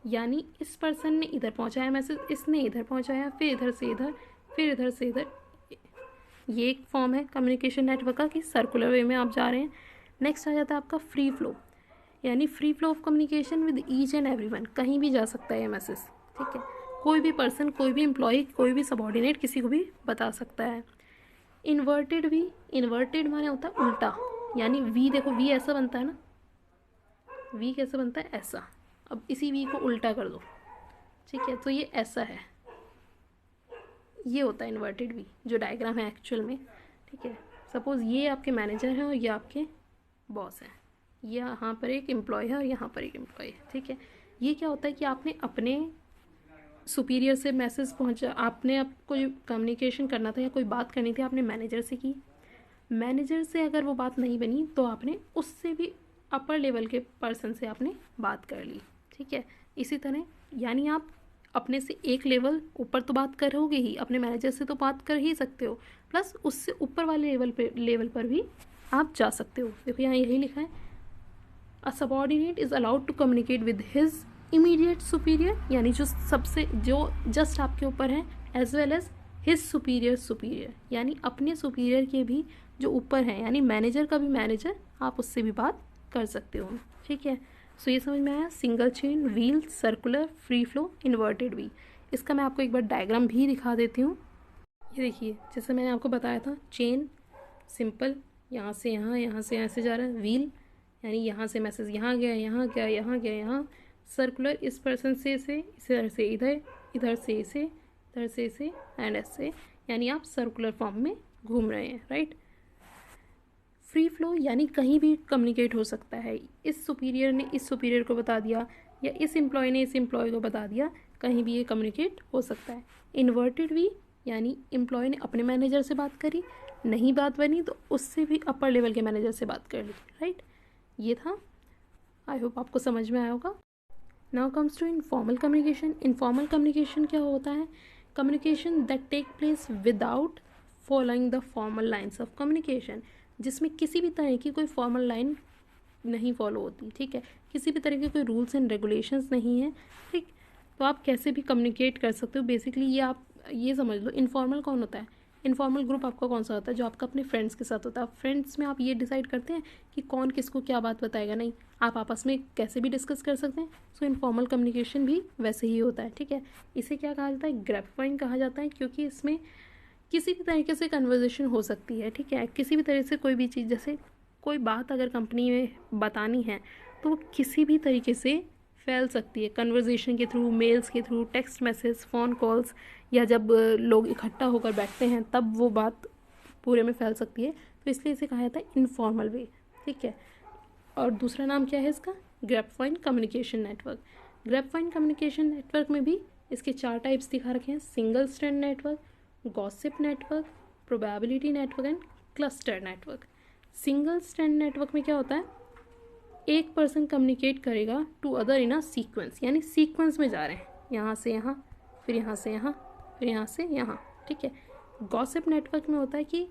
यानी इस पर्सन ने इधर पहुंचाया मैसेज, इसने इधर पहुंचाया, फिर इधर से इधर, फिर इधर से इधर। ये एक फॉर्म है कम्युनिकेशन नेटवर्क का कि सर्कुलर वे में आप जा रहे हैं। नेक्स्ट आ जाता है आपका फ्री फ्लो, यानी free flow of communication with each and everyone, कहीं भी जा सकता है ये मैसेज, ठीक है। कोई भी पर्सन, कोई भी एम्प्लॉय, कोई भी सबऑर्डिनेट किसी को भी बता सकता है। इन्वर्टेड माने होता है उल्टा, यानी वी, देखो वी ऐसा बनता है ना, वी कैसे बनता है? ऐसा। अब इसी वी को उल्टा कर दो, ठीक है, तो ये ऐसा है, ये होता है इन्वर्टेड वी जो डायग्राम है एक्चुअल में, ठीक है। सपोज़ ये आपके मैनेजर हैं और ये आपके बॉस हैं, यहाँ पर एक एम्प्लॉय है और यहाँ पर एक एम्प्लॉय है, ठीक है। ये क्या होता है कि आपने अपने सुपीरियर से मैसेज पहुँचा, आपने अब कोई कम्युनिकेशन करना था या कोई बात करनी थी, आपने मैनेजर से की, मैनेजर से अगर वो बात नहीं बनी तो आपने उससे भी अपर लेवल के पर्सन से आपने बात कर ली, ठीक है। इसी तरह यानी आप अपने से एक लेवल ऊपर तो बात करोगे ही, अपने मैनेजर से तो बात कर ही सकते हो, प्लस उससे ऊपर वाले लेवल पर भी आप जा सकते हो। देखो यहाँ यही लिखा है, a subordinate is allowed to communicate with his immediate superior, यानी जो जस्ट आपके ऊपर है, as well as his superior, यानी अपने सुपीरियर के भी जो ऊपर हैं, यानी मैनेजर का भी मैनेजर, आप उससे भी बात कर सकते हो, ठीक है। सो ये समझ में आया, single chain, wheel, circular, free flow, inverted we. इसका मैं आपको एक बार डायग्राम भी दिखा देती हूँ। ये देखिए, जैसे मैंने आपको बताया था, चेन सिंपल, यहाँ से यहाँ, यहाँ से यहाँ से जा रहा है। व्हील यानी यहाँ से मैसेज यहाँ गया, यहाँ गया, यहाँ गया, यहाँ। सर्कुलर, इस पर्सन से इसे, इधर से इधर, इधर से इसे, इधर से इसे, एंड ऐसे, यानी आप सर्कुलर फॉर्म में घूम रहे हैं, राइट। फ्री फ्लो यानी कहीं भी कम्युनिकेट हो सकता है, इस सुपीरियर ने इस सुपीरियर को बता दिया, या इस एम्प्लॉय ने इस एम्प्लॉय को बता दिया, कहीं भी ये कम्युनिकेट हो सकता है। इन्वर्टेड वी यानी एम्प्लॉय ने अपने मैनेजर से बात करी, नहीं बात बनी तो उससे भी अपर लेवल के मैनेजर से बात कर ली, राइट। ये था, आई होप आपको समझ में आया होगा। Now comes to informal communication. Informal communication क्या होता है? Communication that take place without following the formal lines of communication, जिसमें किसी भी तरह की कोई फॉर्मल लाइन नहीं फॉलो होती, ठीक है, किसी भी तरह के कोई रूल्स एंड रेगुलेशंस नहीं है, ठीक। तो आप कैसे भी कम्युनिकेट कर सकते हो। बेसिकली ये आप ये समझ लो, इनफॉर्मल कौन होता है? इनफॉर्मल ग्रुप आपका कौन सा होता है? जो आपका अपने फ्रेंड्स के साथ होता है। फ्रेंड्स में आप ये डिसाइड करते हैं कि कौन किसको क्या बात बताएगा, नहीं, आप आपस में कैसे भी डिस्कस कर सकते हैं। सो इनफॉर्मल कम्युनिकेशन भी वैसे ही होता है, ठीक है। इसे क्या कहा जाता है? ग्रैपेवाइन कहा जाता है, क्योंकि इसमें किसी भी तरीके से कन्वर्जेशन हो सकती है, ठीक है। किसी भी तरह से कोई भी चीज़, जैसे कोई बात अगर कंपनी में बतानी है तो वो किसी भी तरीके से फैल सकती है, कन्वर्जेशन के थ्रू, मेल्स के through, text message, phone calls, या जब लोग इकट्ठा होकर बैठते हैं तब वो बात पूरे में फैल सकती है। तो इसलिए इसे कहा जाता है इनफॉर्मल वे, ठीक है। और दूसरा नाम क्या है इसका? Grapevine communication network. Grapevine communication network में भी इसके 4 टाइप्स दिखा रखे हैं: single strand network, gossip network, probability network and cluster network. Single strand network में क्या होता है? एक पर्सन कम्युनिकेट करेगा to other in a sequence, यानी सीक्वेंस में जा रहे हैं, यहाँ से यहाँ, फिर यहाँ से यहाँ, फिर यहाँ से यहाँ, ठीक है। गॉसिप नेटवर्क में होता है कि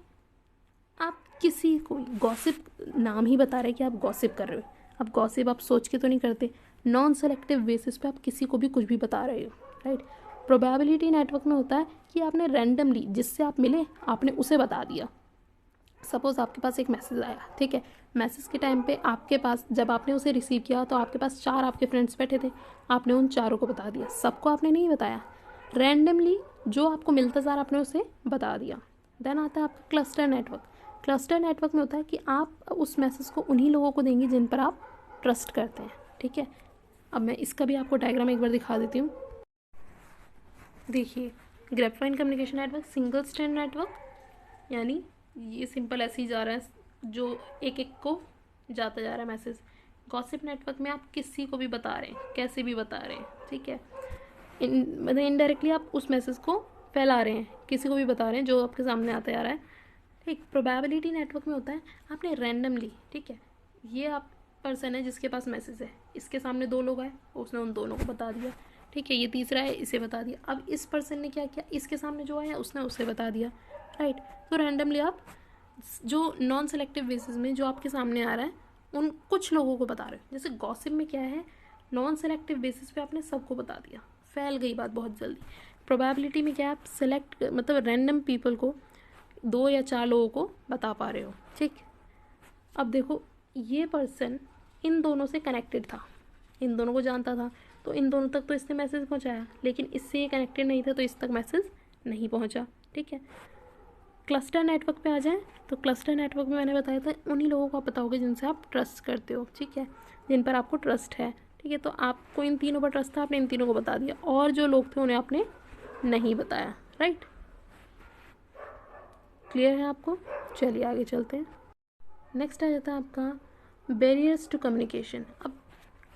आप किसी को, गॉसिप नाम ही बता रहे हैं कि आप गॉसिप कर रहे हो। अब गॉसिप आप सोच के तो नहीं करते, नॉन सेलेक्टिव बेसिस पे आप किसी को भी कुछ भी बता रहे हो, राइट। प्रोबेबिलिटी नेटवर्क में होता है कि आपने रैंडमली, जिससे आप मिले, आपने उसे बता दिया। सपोज़ आपके पास एक मैसेज आया, ठीक है, मैसेज के टाइम पे आपके पास, जब आपने उसे रिसीव किया तो आपके पास 4 आपके फ्रेंड्स बैठे थे, आपने उन चारों को बता दिया, सबको आपने नहीं बताया, रैंडमली जो आपको मिलता जा रहा आपने उसे बता दिया। देन आता है आपका क्लस्टर नेटवर्क। क्लस्टर नेटवर्क में होता है कि आप उस मैसेज को उन्हीं लोगों को देंगे जिन पर आप ट्रस्ट करते हैं, ठीक है। अब मैं इसका भी आपको डायग्राम एक बार दिखा देती हूँ। देखिए, grapevine communication network, single strand network, यानी ये सिंपल ऐसे ही जा रहा है, जो एक एक को जाता जा रहा है मैसेज। गॉसिप नेटवर्क में आप किसी को भी बता रहे हैं, कैसे भी बता रहे हैं, ठीक है, मतलब इनडायरेक्टली आप उस मैसेज को फैला रहे हैं, किसी को भी बता रहे हैं जो आपके सामने आता जा रहा है, ठीक। प्रोबेबिलिटी नेटवर्क में होता है आपने रैंडमली, ठीक है, ये आप पर्सन है जिसके पास मैसेज है, इसके सामने 2 लोग आए, उसने उन दोनों को बता दिया, ठीक है, ये तीसरा है, इसे बता दिया। अब इस पर्सन ने क्या किया, इसके सामने जो आया उसने उसे बता दिया, राइट। तो रैंडमली आप जो नॉन सेलेक्टिव बेसिस में जो आपके सामने आ रहा है उन कुछ लोगों को बता रहे हो। जैसे गॉसिप में क्या है, नॉन सेलेक्टिव बेसिस पे आपने सबको बता दिया, फैल गई बात बहुत जल्दी। प्रोबेबिलिटी में क्या है, आप सेलेक्ट, मतलब रैंडम पीपल को, 2 या 4 लोगों को बता पा रहे हो, ठीक। अब देखो, ये पर्सन इन दोनों से कनेक्टेड था, इन दोनों को जानता था, तो इन दोनों तक तो इसने मैसेज पहुंचाया, लेकिन इससे ये कनेक्टेड नहीं था तो इस तक मैसेज नहीं पहुंचा, ठीक है। क्लस्टर नेटवर्क पे आ जाएं तो क्लस्टर नेटवर्क में मैंने बताया था उन्हीं लोगों को आप बताओगे जिनसे आप ट्रस्ट करते हो, ठीक है, जिन पर आपको ट्रस्ट है, ठीक है। तो आपको इन तीनों पर ट्रस्ट था, आपने इन तीनों को बता दिया, और जो लोग थे उन्हें आपने नहीं बताया, राइट। क्लियर है आपको? चलिए आगे चलते हैं। नेक्स्ट आ जाता है आपका बैरियर्स टू कम्युनिकेशन। अब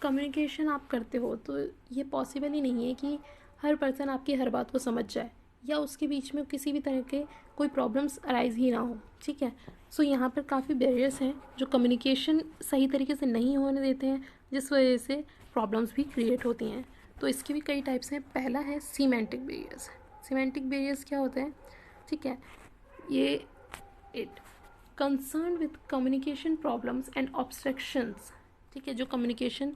कम्युनिकेशन आप करते हो तो ये पॉसिबल ही नहीं है कि हर पर्सन आपकी हर बात को समझ जाए, या उसके बीच में किसी भी तरह के कोई प्रॉब्लम्स अराइज ही ना हो, ठीक है। सो यहाँ पर काफ़ी बैरियर्स हैं जो कम्युनिकेशन सही तरीके से नहीं होने देते हैं, जिस वजह से प्रॉब्लम्स भी क्रिएट होती हैं। तो इसके भी कई टाइप्स हैं। पहला है सीमेंटिक बैरियर्स। सीमेंटिक बैरियर्स क्या होते हैं, ठीक है, ये it concern with communication problems and obstructions, ठीक है, जो कम्युनिकेशन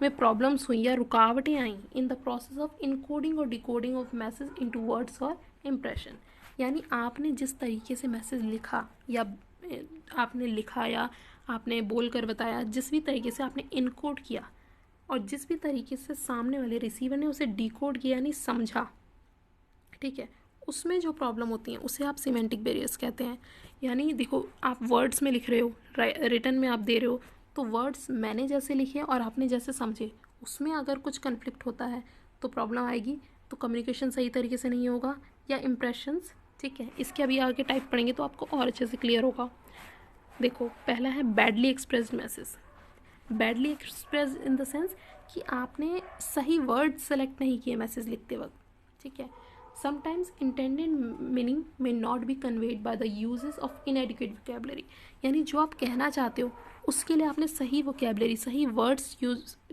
में प्रॉब्लम्स हुई या रुकावटें आई in the process of encoding और decoding of message into words और इम्प्रेशन। यानी आपने जिस तरीके से मैसेज लिखा, या आपने लिखा या आपने बोल कर बताया, जिस भी तरीके से आपने इनकोड किया, और जिस भी तरीके से सामने वाले रिसीवर ने उसे डिकोड किया यानी समझा, ठीक है, उसमें जो प्रॉब्लम होती है उसे आप सिमेंटिक बैरियर्स कहते हैं। यानी देखो, आप वर्ड्स में लिख रहे हो, रिटन में आप दे रहे हो, तो वर्ड्स मैंने जैसे लिखे और आपने जैसे समझे, उसमें अगर कुछ कन्फ्लिक्ट होता है तो प्रॉब्लम आएगी, तो कम्युनिकेशन सही तरीके से नहीं होगा, या इम्प्रेशंस, ठीक है। इसके अभी आगे टाइप पढ़ेंगे तो आपको और अच्छे से क्लियर होगा। देखो, पहला है badly expressed message. Badly express in the sense कि आपने सही वर्ड सेलेक्ट नहीं किए मैसेज लिखते वक्त, ठीक है। समटाइम्स इंटेंडेड मीनिंग में not be conveyed by the uses of इनएडिक्वेट vocabulary, यानी जो आप कहना चाहते हो उसके लिए आपने सही वोकेबलरी, सही वर्ड्स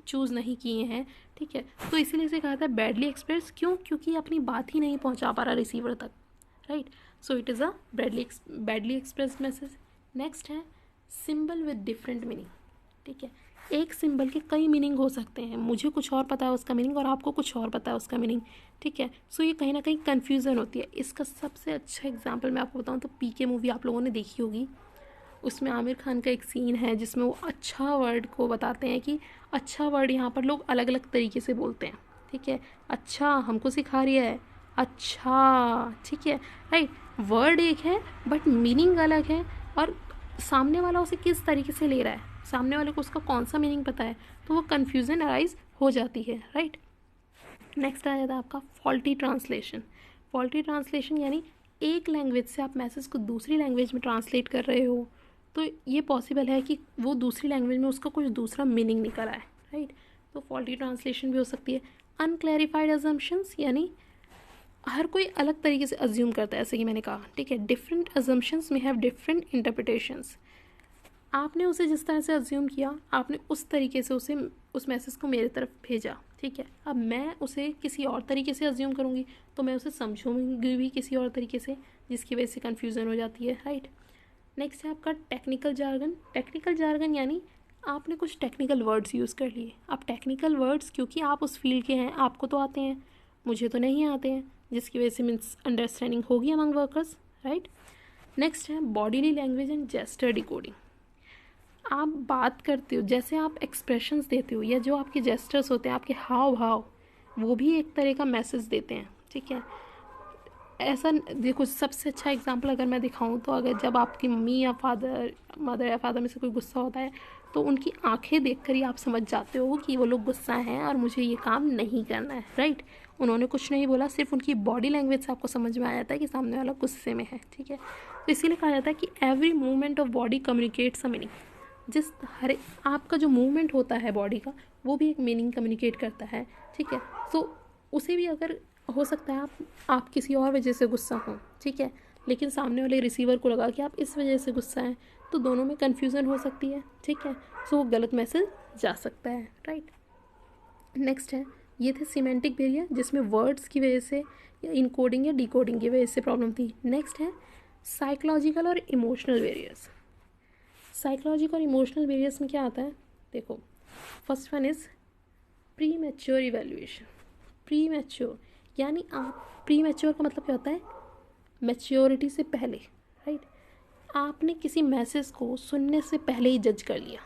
चूज़ नहीं किए हैं, ठीक है। तो इसीलिए इसे कहा था बैडली एक्सप्रेस। क्यों? क्योंकि अपनी बात ही नहीं पहुंचा पा रहा रिसीवर तक, right. So it is a badly expressed message. Next है सिंबल विद डिफरेंट मीनिंग, ठीक है। एक सिंबल के कई मीनिंग हो सकते हैं, मुझे कुछ और पता है उसका मीनिंग और आपको कुछ और पता है उसका मीनिंग, ठीक है। सो ये कहीं ना कहीं कन्फ्यूज़न होती है। इसका सबसे अच्छा एग्जांपल मैं आपको बताऊं तो पीके मूवी आप लोगों ने देखी होगी। उसमें आमिर खान का एक सीन है जिसमें वो अच्छा वर्ड को बताते हैं कि अच्छा वर्ड यहाँ पर लोग अलग अलग तरीके से बोलते हैं, ठीक है। अच्छा हमको सिखा रही है, अच्छा, ठीक है, राइट। वर्ड एक है बट मीनिंग अलग है, और सामने वाला उसे किस तरीके से ले रहा है, सामने वाले को उसका कौन सा मीनिंग पता है, तो वो कन्फ्यूज़न अराइज हो जाती है, राइट। नेक्स्ट आ जाता है आपका फॉल्टी ट्रांसलेशन। फॉल्टी ट्रांसलेशन यानी एक लैंग्वेज से आप मैसेज को दूसरी लैंग्वेज में ट्रांसलेट कर रहे हो, तो ये पॉसिबल है कि वो दूसरी लैंग्वेज में उसका कुछ दूसरा मीनिंग निकल आए, राइट। तो फॉल्टी ट्रांसलेशन भी हो सकती है। अनक्लैरिफाइड अजम्पशंस यानी हर कोई अलग तरीके से अज्यूम करता है, जैसे कि मैंने कहा, ठीक है। डिफरेंट अजम्पशंस में हैव डिफरेंट इंटरप्रिटेशंस। आपने उसे जिस तरह से अज्यूम किया, आपने उस तरीके से उस मैसेज को मेरे तरफ भेजा, ठीक है। अब मैं उसे किसी और तरीके से अज्यूम करूँगी तो मैं उसे समझूंगी भी किसी और तरीके से, जिसकी वजह से कन्फ्यूज़न हो जाती है, राइट। नेक्स्ट है आपका टेक्निकल जार्गन। टेक्निकल जार्गन यानी आपने कुछ टेक्निकल वर्ड्स यूज़ कर लिए। अब टेक्निकल वर्ड्स क्योंकि आप उस फील्ड के हैं, आपको तो आते हैं, मुझे तो नहीं आते हैं, जिसकी वजह से मीन्स अंडरस्टैंडिंग होगी अमंग वर्कर्स, राइट। नेक्स्ट है bodily language and gesture decoding. आप बात करते हो, जैसे आप एक्सप्रेशंस देते हो या जो आपके जेस्चर्स होते हैं, आपके हाव भाव, वो भी एक तरह का मैसेज देते हैं, ठीक है। ऐसा देखो, सबसे अच्छा एग्जांपल अगर मैं दिखाऊं तो अगर जब आपकी मम्मी या मदर या फादर में से कोई गुस्सा होता है तो उनकी आंखें देखकर ही आप समझ जाते हो कि वो लोग गुस्सा हैं और मुझे ये काम नहीं करना है, राइट। उन्होंने कुछ नहीं बोला, सिर्फ उनकी बॉडी लैंग्वेज से आपको समझ में आ जाता है कि सामने वाला गुस्से में है, ठीक है। तो इसीलिए कहा जाता है कि every movement of body communicates a meaning. जिस हर आपका जो मूवमेंट होता है बॉडी का, वो भी एक मीनिंग कम्युनिकेट करता है, ठीक है। सो उसे भी अगर हो सकता है आप किसी और वजह से गुस्सा हो, ठीक है, लेकिन सामने वाले रिसीवर को लगा कि आप इस वजह से गुस्सा हैं, तो दोनों में कन्फ्यूज़न हो सकती है, ठीक है। सो वो गलत मैसेज जा सकता है, राइट। नेक्स्ट है, ये थे सिमेंटिक बैरियर जिसमें वर्ड्स की वजह से या इनकोडिंग या डिकोडिंग की वजह से प्रॉब्लम थी। नेक्स्ट है साइकोलॉजिकल और इमोशनल बैरियर्स। साइकोलॉजिकल और इमोशनल बैरियर्स में क्या आता है, देखो, first one is pre mature evaluation. Pre mature यानी आप, प्री मैच्योर का मतलब क्या होता है, मैच्योरिटी से पहले, राइट। आपने किसी मैसेज को सुनने से पहले ही जज कर लिया।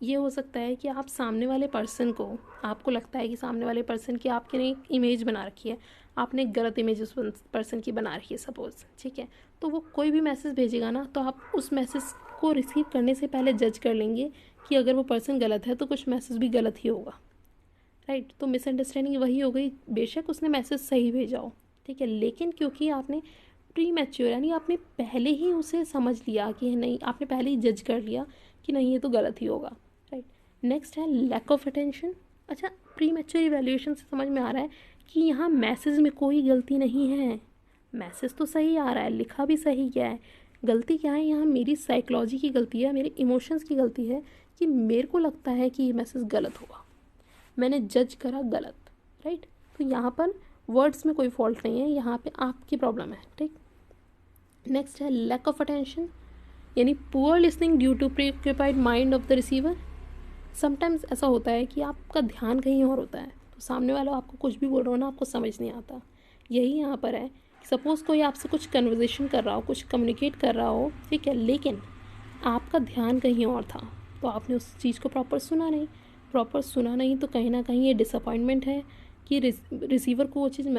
ये हो सकता है कि आप सामने वाले पर्सन को, आपको लगता है कि सामने वाले पर्सन की आपके ने एक इमेज बना रखी है, आपने एक गलत इमेज उस पर्सन की बना रखी है सपोज़, ठीक है। तो वो कोई भी मैसेज भेजेगा ना, तो आप उस मैसेज को रिसीव करने से पहले जज कर लेंगे कि अगर वो पर्सन गलत है तो कुछ मैसेज भी गलत ही होगा, राइट। तो मिसअंडरस्टैंडिंग वही हो गई, बेशक उसने मैसेज सही भेजा हो, ठीक है, लेकिन क्योंकि आपने प्री मैच्योर यानी आपने पहले ही उसे समझ लिया कि नहीं, आपने पहले ही जज कर लिया कि नहीं ये तो गलत ही होगा, राइट। नेक्स्ट है लैक ऑफ अटेंशन। अच्छा, प्री मैच्योर इवैल्यूएशन से समझ में आ रहा है कि यहाँ मैसेज में कोई गलती नहीं है, मैसेज तो सही आ रहा है, लिखा भी सही क्या है, गलती क्या है यहाँ मेरी साइकोलॉजी की गलती है, मेरे इमोशंस की गलती है कि मेरे को लगता है कि ये मैसेज गलत होगा, मैंने जज करा गलत, राइट। तो यहाँ पर वर्ड्स में कोई फॉल्ट नहीं है, यहाँ पे आपकी प्रॉब्लम है, ठीक। नेक्स्ट है लैक ऑफ अटेंशन यानी poor listening due to preoccupied mind of the receiver. Sometimes ऐसा होता है कि आपका ध्यान कहीं और होता है, तो सामने वाला आपको कुछ भी बोल रहा हो ना, आपको समझ नहीं आता। यही यहाँ पर है, सपोज़ कोई आपसे कुछ कन्वर्जेशन कर रहा हो, कुछ कम्युनिकेट कर रहा हो, ठीक है, लेकिन आपका ध्यान कहीं और था, तो आपने उस चीज़ को प्रॉपर सुना नहीं, प्रॉपर सुना नहीं तो कहीं ना कहीं ये डिसअपॉइंटमेंट है कि रिसीवर को वो चीज़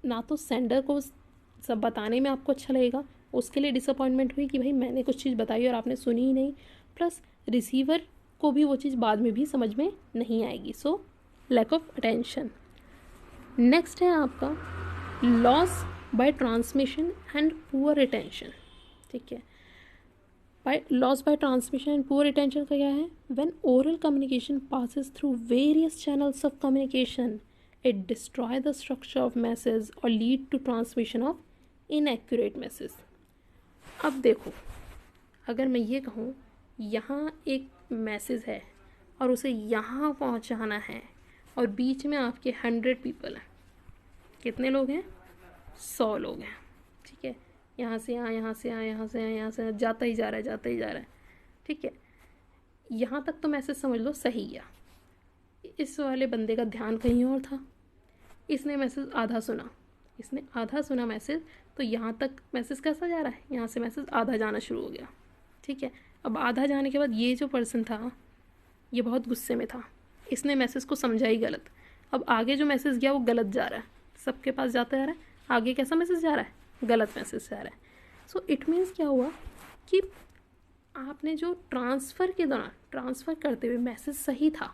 ना तो सेंडर को सब बताने में आपको अच्छा लगेगा, उसके लिए डिसअपॉइंटमेंट हुई कि भाई मैंने कुछ चीज़ बताई और आपने सुनी ही नहीं, प्लस रिसीवर को भी वो चीज़ बाद में भी समझ में नहीं आएगी। So lack of attention. Next है आपका loss by transmission and poor retention. ठीक है, loss by transmission and poor retention का क्या है? When oral communication passes through various channels of communication it destroy the structure of message और lead to transmission of inaccurate message. अब देखो, अगर मैं ये कहूँ यहाँ एक मैसेज है और उसे यहाँ पहुँचाना है और बीच में आपके 100 पीपल हैं, कितने लोग हैं? 100 लोग हैं। ठीक है, यहाँ से यहाँ, यहाँ से यहाँ, यहाँ से यहाँ, यहाँ से जाता ही जा रहा है। ठीक है, यहाँ तक तो मैसेज समझ लो सही गया। इस वाले बंदे का ध्यान कहीं और था, इसने मैसेज आधा सुना मैसेज, तो यहाँ तक मैसेज कैसा जा रहा है? यहाँ से मैसेज आधा जाना शुरू हो गया। ठीक है, अब आधा जाने के बाद ये जो पर्सन था ये बहुत गुस्से में था, इसने मैसेज को समझा ही गलत। अब आगे जो मैसेज गया वो गलत जा रहा है, सबके पास जाता जा रहा है, आगे कैसा मैसेज जा रहा है? गलत मैसेज जा रहा है। सो इट मीन्स क्या हुआ कि आपने जो ट्रांसफ़र के दौरान ट्रांसफ़र करते हुए मैसेज सही था,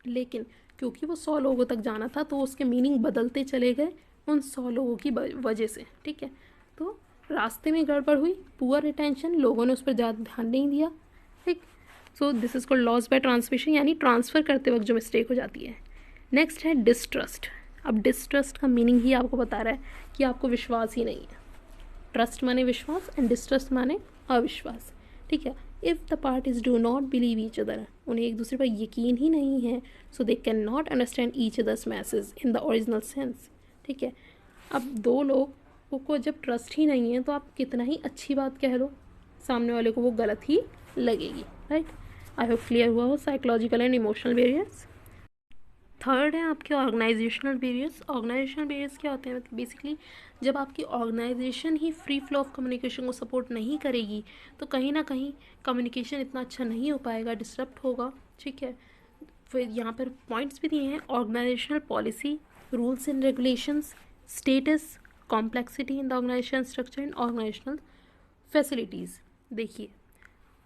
लेकिन क्योंकि वो 100 लोगों तक जाना था तो उसके मीनिंग बदलते चले गए उन 100 लोगों की वजह से। ठीक है, तो रास्ते में गड़बड़ हुई, पुअर रिटेंशन, लोगों ने उस पर ज़्यादा ध्यान नहीं दिया। ठीक, so this is called loss by transmission, यानी ट्रांसफ़र करते वक्त जो मिस्टेक हो जाती है। नेक्स्ट है डिसट्रस्ट। अब डिसट्रस्ट का मीनिंग ही आपको बता रहा है कि आपको विश्वास ही नहीं है। ट्रस्ट माने विश्वास एंड डिसट्रस्ट माने अविश्वास। ठीक है, if the parties do not believe each other, उन्हें एक दूसरे पर यकीन ही नहीं है, so they can not understand each others message in the original sense. ठीक है, अब दो लोगों को जब ट्रस्ट ही नहीं है तो आप कितना ही अच्छी बात कह लो, सामने वाले को वो गलत ही लगेगी। राइट, आई होप क्लियर हुआ हो psychological and emotional barriers. Third है आपके ऑर्गेनाइजेशनल बैरियर्स। ऑर्गेनाइजेशनल बैरियर्स क्या होते हैं? मतलब बेसिकली जब आपकी ऑर्गेनाइजेशन ही फ्री फ्लो ऑफ कम्युनिकेशन को सपोर्ट नहीं करेगी तो कहीं ना कहीं कम्युनिकेशन इतना अच्छा नहीं हो पाएगा, डिस्टर्ब होगा। ठीक है, फिर यहाँ पर पॉइंट्स भी दिए हैं, organisational policy, rules and regulations, status, complexity in the organisation structure and organisational facilities. देखिए,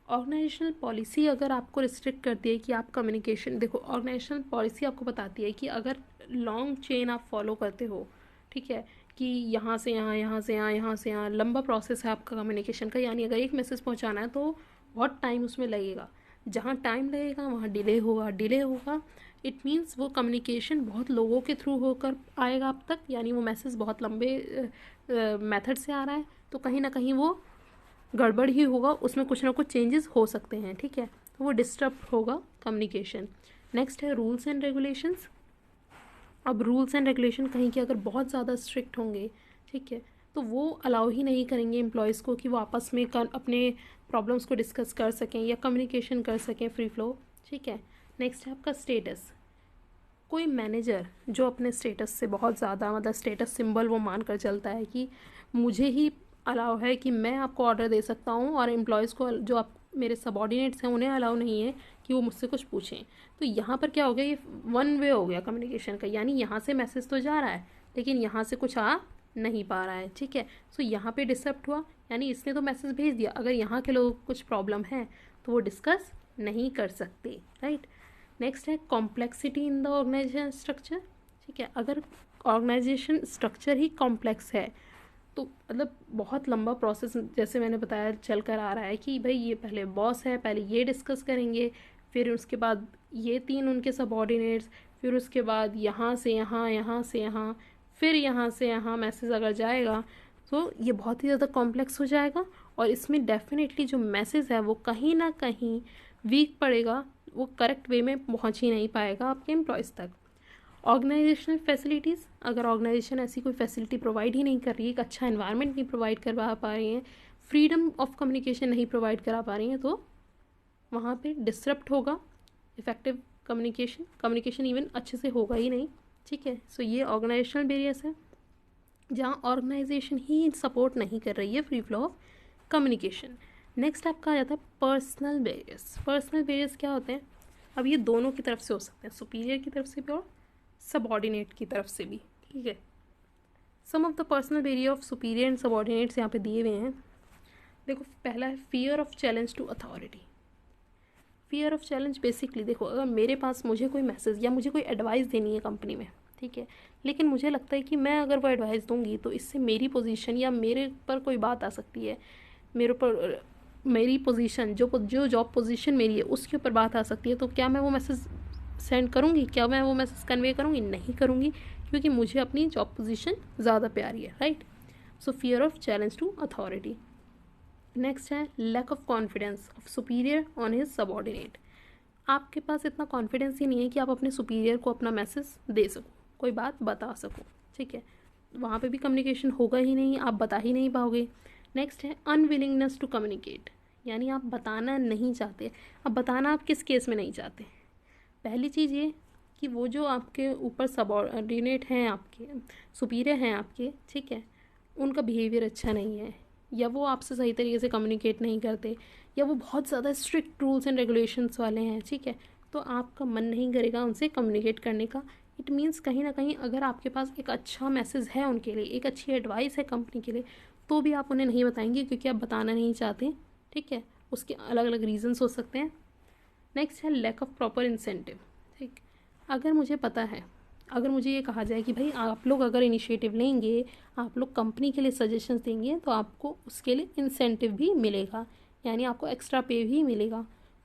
ऑर्गेनाइजेशनल पॉलिसी अगर आपको रिस्ट्रिक्ट करती है कि आप कम्युनिकेशन, देखो ऑर्गेनाइजेशनल पॉलिसी आपको बताती है कि अगर लॉन्ग चेन आप फॉलो करते हो, ठीक है, कि यहाँ से यहाँ, यहाँ से यहाँ, यहाँ से यहाँ, लंबा प्रोसेस है आपका कम्युनिकेशन का, यानी अगर एक मैसेज पहुँचाना है तो बहुत टाइम उसमें लगेगा, जहाँ टाइम लगेगा वहाँ डिले होगा। इट मीन्स वो कम्युनिकेशन बहुत लोगों के थ्रू होकर आएगा आप तक, यानी वो मैसेज बहुत लंबे मेथड से आ रहा है, तो कहीं ना कहीं वो गड़बड़ ही होगा, उसमें कुछ ना कुछ चेंजेस हो सकते हैं। ठीक है, तो वो डिस्टर्ब होगा कम्युनिकेशन। नेक्स्ट है रूल्स एंड रेगुलेशंस। अब रूल्स एंड रेगुलेशन कहीं के अगर बहुत ज़्यादा स्ट्रिक्ट होंगे, ठीक है, तो वो अलाउ ही नहीं करेंगे एम्प्लॉयज़ को कि वो आपस में अपने प्रॉब्लम्स को डिस्कस कर सकें या कम्युनिकेशन कर सकें फ्री फ्लो। ठीक है, नेक्स्ट है आपका स्टेटस। कोई मैनेजर जो अपने स्टेटस से बहुत ज़्यादा, मतलब स्टेटस सिंबल वो मान कर चलता है कि मुझे ही अलाउ है कि मैं आपको ऑर्डर दे सकता हूँ और एम्प्लॉयज़ को, जो आप मेरे सबॉर्डिनेट्स हैं, उन्हें अलाउ नहीं है कि वो मुझसे कुछ पूछें, तो यहाँ पर क्या हो गया, ये वन वे हो गया कम्युनिकेशन का, यानी यहाँ से मैसेज तो जा रहा है लेकिन यहाँ से कुछ आ नहीं पा रहा है। ठीक है, सो यहाँ पे डिस्टर्ब हुआ, यानी इसने तो मैसेज भेज दिया, अगर यहाँ के लोगों को कुछ प्रॉब्लम है तो वो डिस्कस नहीं कर सकते। राइट, नेक्स्ट है complexity in the organisation structure. ठीक है, अगर ऑर्गेनाइजेशन स्ट्रक्चर ही कॉम्प्लेक्स है तो मतलब बहुत लंबा प्रोसेस, जैसे मैंने बताया, चल कर आ रहा है कि भाई ये पहले बॉस है, पहले ये डिस्कस करेंगे, फिर उसके बाद ये 3 उनके सबऑर्डिनेट्स, फिर उसके बाद यहाँ से यहाँ, यहाँ से यहाँ, फिर यहाँ से यहाँ मैसेज अगर जाएगा तो ये बहुत ही ज़्यादा कॉम्प्लेक्स हो जाएगा और इसमें डेफिनेटली जो मैसेज है वो कहीं ना कहीं वीक पड़ेगा, वो करेक्ट वे में पहुँच ही नहीं पाएगा आपके एम्प्लॉयज़ तक। ऑर्गेनाइजेशनल फैसिलिटीज़, अगर ऑर्गेनाइजेशन ऐसी कोई फैसिलिटी प्रोवाइड ही नहीं कर रही है, एक अच्छा एनवायरनमेंट नहीं प्रोवाइड करवा पा रही हैं, फ्रीडम ऑफ कम्युनिकेशन नहीं प्रोवाइड करा पा रही हैं, तो वहाँ पे डिस्टर्ब होगा इफेक्टिव कम्युनिकेशन इवन अच्छे से होगा ही नहीं। ठीक है, सो ये ऑर्गेनाइजेशनल बैरियर्स है जहाँ ऑर्गेनाइजेशन ही सपोर्ट नहीं कर रही है free flow of communication. Next आपका आ जाता है पर्सनल बैरियर्स। पर्सनल बैरियर्स क्या होते हैं? अब ये दोनों की तरफ से हो सकते हैं, सुपीरियर की तरफ से भी और सबऑर्डिनेट की तरफ से भी, ठीक है। Some of the personal variation of superior and subordinates यहाँ पे दिए हुए हैं। देखो पहला है fear of challenge to authority. Fear of challenge basically देखो, अगर मेरे पास मुझे कोई मैसेज या मुझे कोई एडवाइस देनी है कंपनी में, ठीक है, लेकिन मुझे लगता है कि मैं अगर वो एडवाइस दूंगी तो इससे मेरी पोजीशन या मेरे पर कोई बात आ सकती है, मेरे पर मेरी पोजीशन जो जॉब पोजीशन मेरी है उसके ऊपर बात आ सकती है, तो क्या मैं वो मैसेज सेंड करूँगी, क्या मैं वो मैसेज कन्वे करूँगी? नहीं करूँगी, क्योंकि मुझे अपनी जॉब पोजीशन ज़्यादा प्यारी है, right. So fear of challenge to authority. Next है lack of confidence of superior on his subordinate. आपके पास इतना कॉन्फिडेंस ही नहीं है कि आप अपने सुपीरियर को अपना मैसेज दे सको, कोई बात बता सको, ठीक है, वहाँ पे भी कम्युनिकेशन होगा ही नहीं, आप बता ही नहीं पाओगे। नेक्स्ट है अनविलिंगनेस टू कम्युनिकेट, यानी आप बताना नहीं चाहते। अब बताना आप किस केस में नहीं चाहते? पहली चीज़ ये कि वो जो आपके ऊपर सबऑर्डिनेट हैं, आपके सुपीरियर हैं आपके, ठीक है, उनका बिहेवियर अच्छा नहीं है, या वो आपसे सही तरीके से कम्युनिकेट नहीं करते, या वो बहुत ज़्यादा स्ट्रिक्ट रूल्स एंड रेगुलेशंस वाले हैं, ठीक है, तो आपका मन नहीं करेगा उनसे कम्युनिकेट करने का। इट मीन्स कहीं ना कहीं अगर आपके पास एक अच्छा मैसेज है उनके लिए, एक अच्छी एडवाइस है कंपनी के लिए, तो भी आप उन्हें नहीं बताएंगे क्योंकि आप बताना नहीं चाहते, ठीक है, उसके अलग अलग रीजंस हो सकते हैं। नेक्स्ट है लैक ऑफ प्रॉपर इंसेंटिव, ठीक। अगर मुझे पता है, अगर मुझे ये कहा जाए कि भाई आप लोग अगर इनिशिएटिव लेंगे, आप लोग कंपनी के लिए सजेशंस देंगे, तो आपको उसके लिए इंसेंटिव भी मिलेगा, यानी आपको एक्स्ट्रा पे भी मिलेगा,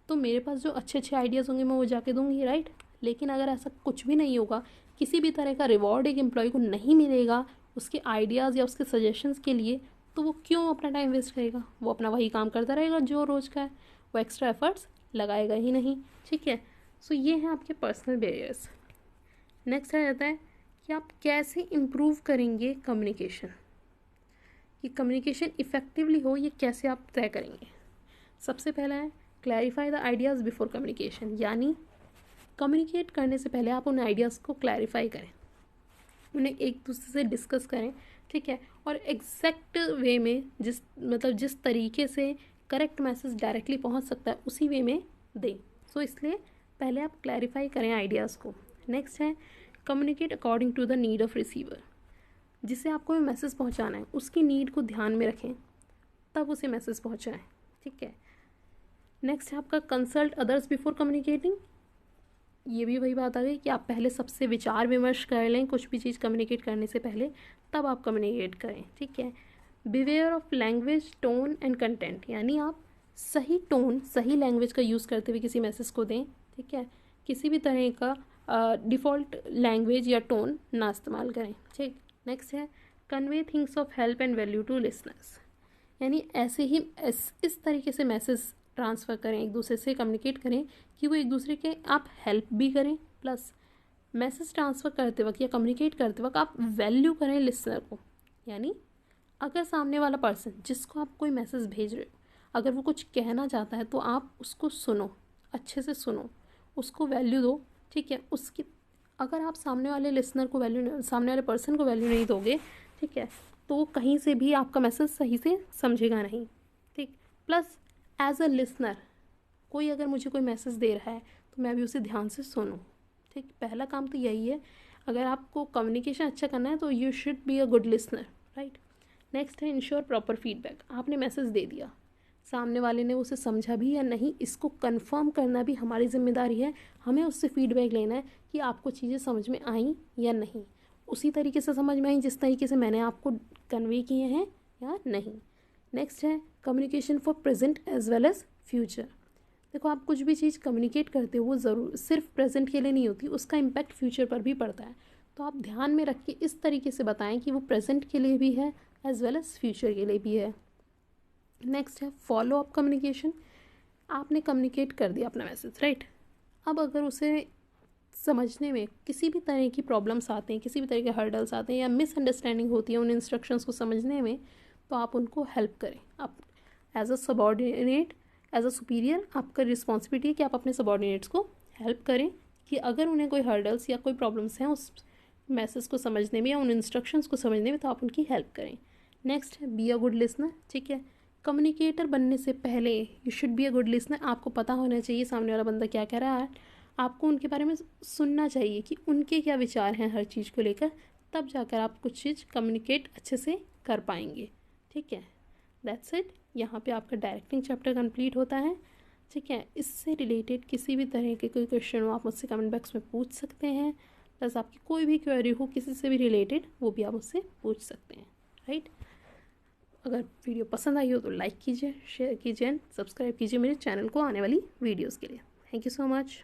तो मेरे पास जो अच्छे अच्छे आइडियाज़ होंगे मैं वो जाके दूंगी, राइट। लेकिन अगर ऐसा कुछ भी नहीं होगा, किसी भी तरह का रिवॉर्ड एक एम्प्लॉय को नहीं मिलेगा उसके आइडियाज़ या उसके सजेशंस के लिए, तो वो क्यों अपना टाइम वेस्ट करेगा? वो अपना वही काम करता रहेगा जो रोज़ का है, वो एक्स्ट्रा एफर्ट्स लगाएगा ही नहीं, ठीक है। सो ये हैं आपके पर्सनल बैरियर्स। नेक्स्ट आ जाता है कि आप कैसे इम्प्रूव करेंगे कम्युनिकेशन, कि कम्युनिकेशन इफ़ेक्टिवली हो, ये कैसे आप तय करेंगे। सबसे पहला है clarify the ideas before communication, यानी कम्युनिकेट करने से पहले आप उन आइडियाज़ को क्लैरिफाई करें, उन्हें एक दूसरे से डिस्कस करें, ठीक है, और एग्जैक्ट वे में जिस तरीके से करेक्ट मैसेज डायरेक्टली पहुंच सकता है उसी वे में दें। सो इसलिए पहले आप क्लैरिफाई करें आइडियाज़ को। नेक्स्ट है communicate according to the need of receiver, जिसे आपको मैसेज पहुंचाना है उसकी नीड को ध्यान में रखें, तब उसे मैसेज पहुंचाएं, ठीक है। नेक्स्ट है आपका कंसल्ट अदर्स बिफोर कम्युनिकेटिंग। ये भी वही बात आ गई कि आप पहले सबसे विचार विमर्श कर लें कुछ भी चीज़ कम्युनिकेट करने से पहले, तब आप कम्युनिकेट करें, ठीक है। Beware of language, tone and content, यानी आप सही टोन, सही लैंग्वेज का यूज़ करते हुए किसी मैसेज को दें, ठीक है, किसी भी तरह का डिफ़ॉल्ट लैंग्वेज या टोन ना इस्तेमाल करें, ठीक। नेक्स्ट है convey things of help and value to listeners, यानी ऐसे ही इस तरीके से मैसेज ट्रांसफ़र करें, एक दूसरे से कम्युनिकेट करें कि वो एक दूसरे के आप हेल्प भी करें, प्लस मैसेज ट्रांसफ़र करते वक्त या कम्युनिकेट करते वक्त आप वैल्यू करें लिसनर को। यानी अगर सामने वाला पर्सन जिसको आप कोई मैसेज भेज रहे हो, अगर वो कुछ कहना चाहता है तो आप उसको सुनो, अच्छे से सुनो, उसको वैल्यू दो, ठीक है। उसकी अगर आप सामने वाले लिसनर को वैल्यू, सामने वाले पर्सन को वैल्यू नहीं दोगे, ठीक है, तो वो कहीं से भी आपका मैसेज सही से समझेगा नहीं, ठीक। प्लस एज अ लिसनर कोई अगर मुझे कोई मैसेज दे रहा है तो मैं भी उसे ध्यान से सुनूं, ठीक। पहला काम तो यही है, अगर आपको कम्युनिकेशन अच्छा करना है तो you should be a good listener, right. Next है इंश्योर प्रॉपर फीडबैक। आपने मैसेज दे दिया, सामने वाले ने उसे समझा भी या नहीं, इसको कंफर्म करना भी हमारी जिम्मेदारी है। हमें उससे फीडबैक लेना है कि आपको चीज़ें समझ में आई या नहीं, उसी तरीके से समझ में आई जिस तरीके से मैंने आपको कन्वे किए हैं या नहीं। नेक्स्ट है communication for present as well as future. देखो आप कुछ भी चीज़ कम्युनिकेट करते हो वो ज़रूर सिर्फ प्रेजेंट के लिए नहीं होती, उसका इम्पैक्ट फ्यूचर पर भी पड़ता है, तो आप ध्यान में रख के इस तरीके से बताएं कि वो प्रेजेंट के लिए भी है एज वेल एज फ्यूचर के लिए भी है। नेक्स्ट है फॉलो अप कम्युनिकेशन। आपने कम्युनिकेट कर दिया अपना मैसेज, राइट। अब अगर उसे समझने में किसी भी तरह की प्रॉब्लम्स आते हैं, किसी भी तरह के हर्डल्स आते हैं या मिसअंडरस्टैंडिंग होती है उन इंस्ट्रक्शंस को समझने में, तो आप उनको हेल्प करें। आप as a subordinate, as a superior आपका रिस्पॉन्सिबिलिटी है कि आप अपने सबऑर्डिनेट्स को हेल्प करें कि अगर उन्हें कोई हर्डल्स या कोई प्रॉब्लम्स हैं उस मैसेज को समझने में या उन इंस्ट्रक्शंस को समझने में, तो आप उनकी हेल्प करें। नेक्स्ट है बी अ गुड लिसनर, ठीक है। कम्युनिकेटर बनने से पहले you should be a good listener. आपको पता होना चाहिए सामने वाला बंदा क्या कह रहा है, आपको उनके बारे में सुनना चाहिए कि उनके क्या विचार हैं हर चीज़ को लेकर, तब जाकर आप कुछ चीज़ कम्युनिकेट अच्छे से कर पाएंगे। ठीक है, दैट्स इट। यहाँ पे आपका डायरेक्टिंग चैप्टर कंप्लीट होता है। ठीक है, इससे रिलेटेड किसी भी तरह के कोई क्वेश्चन हो आप मुझसे कमेंट बॉक्स में पूछ सकते हैं, प्लस आपकी कोई भी क्वेरी हो किसी से भी रिलेटेड वो भी आप मुझसे पूछ सकते हैं। राइट, अगर वीडियो पसंद आई हो तो लाइक कीजिए, शेयर कीजिए एंड सब्सक्राइब कीजिए मेरे चैनल को आने वाली वीडियोज़ के लिए। Thank you so much.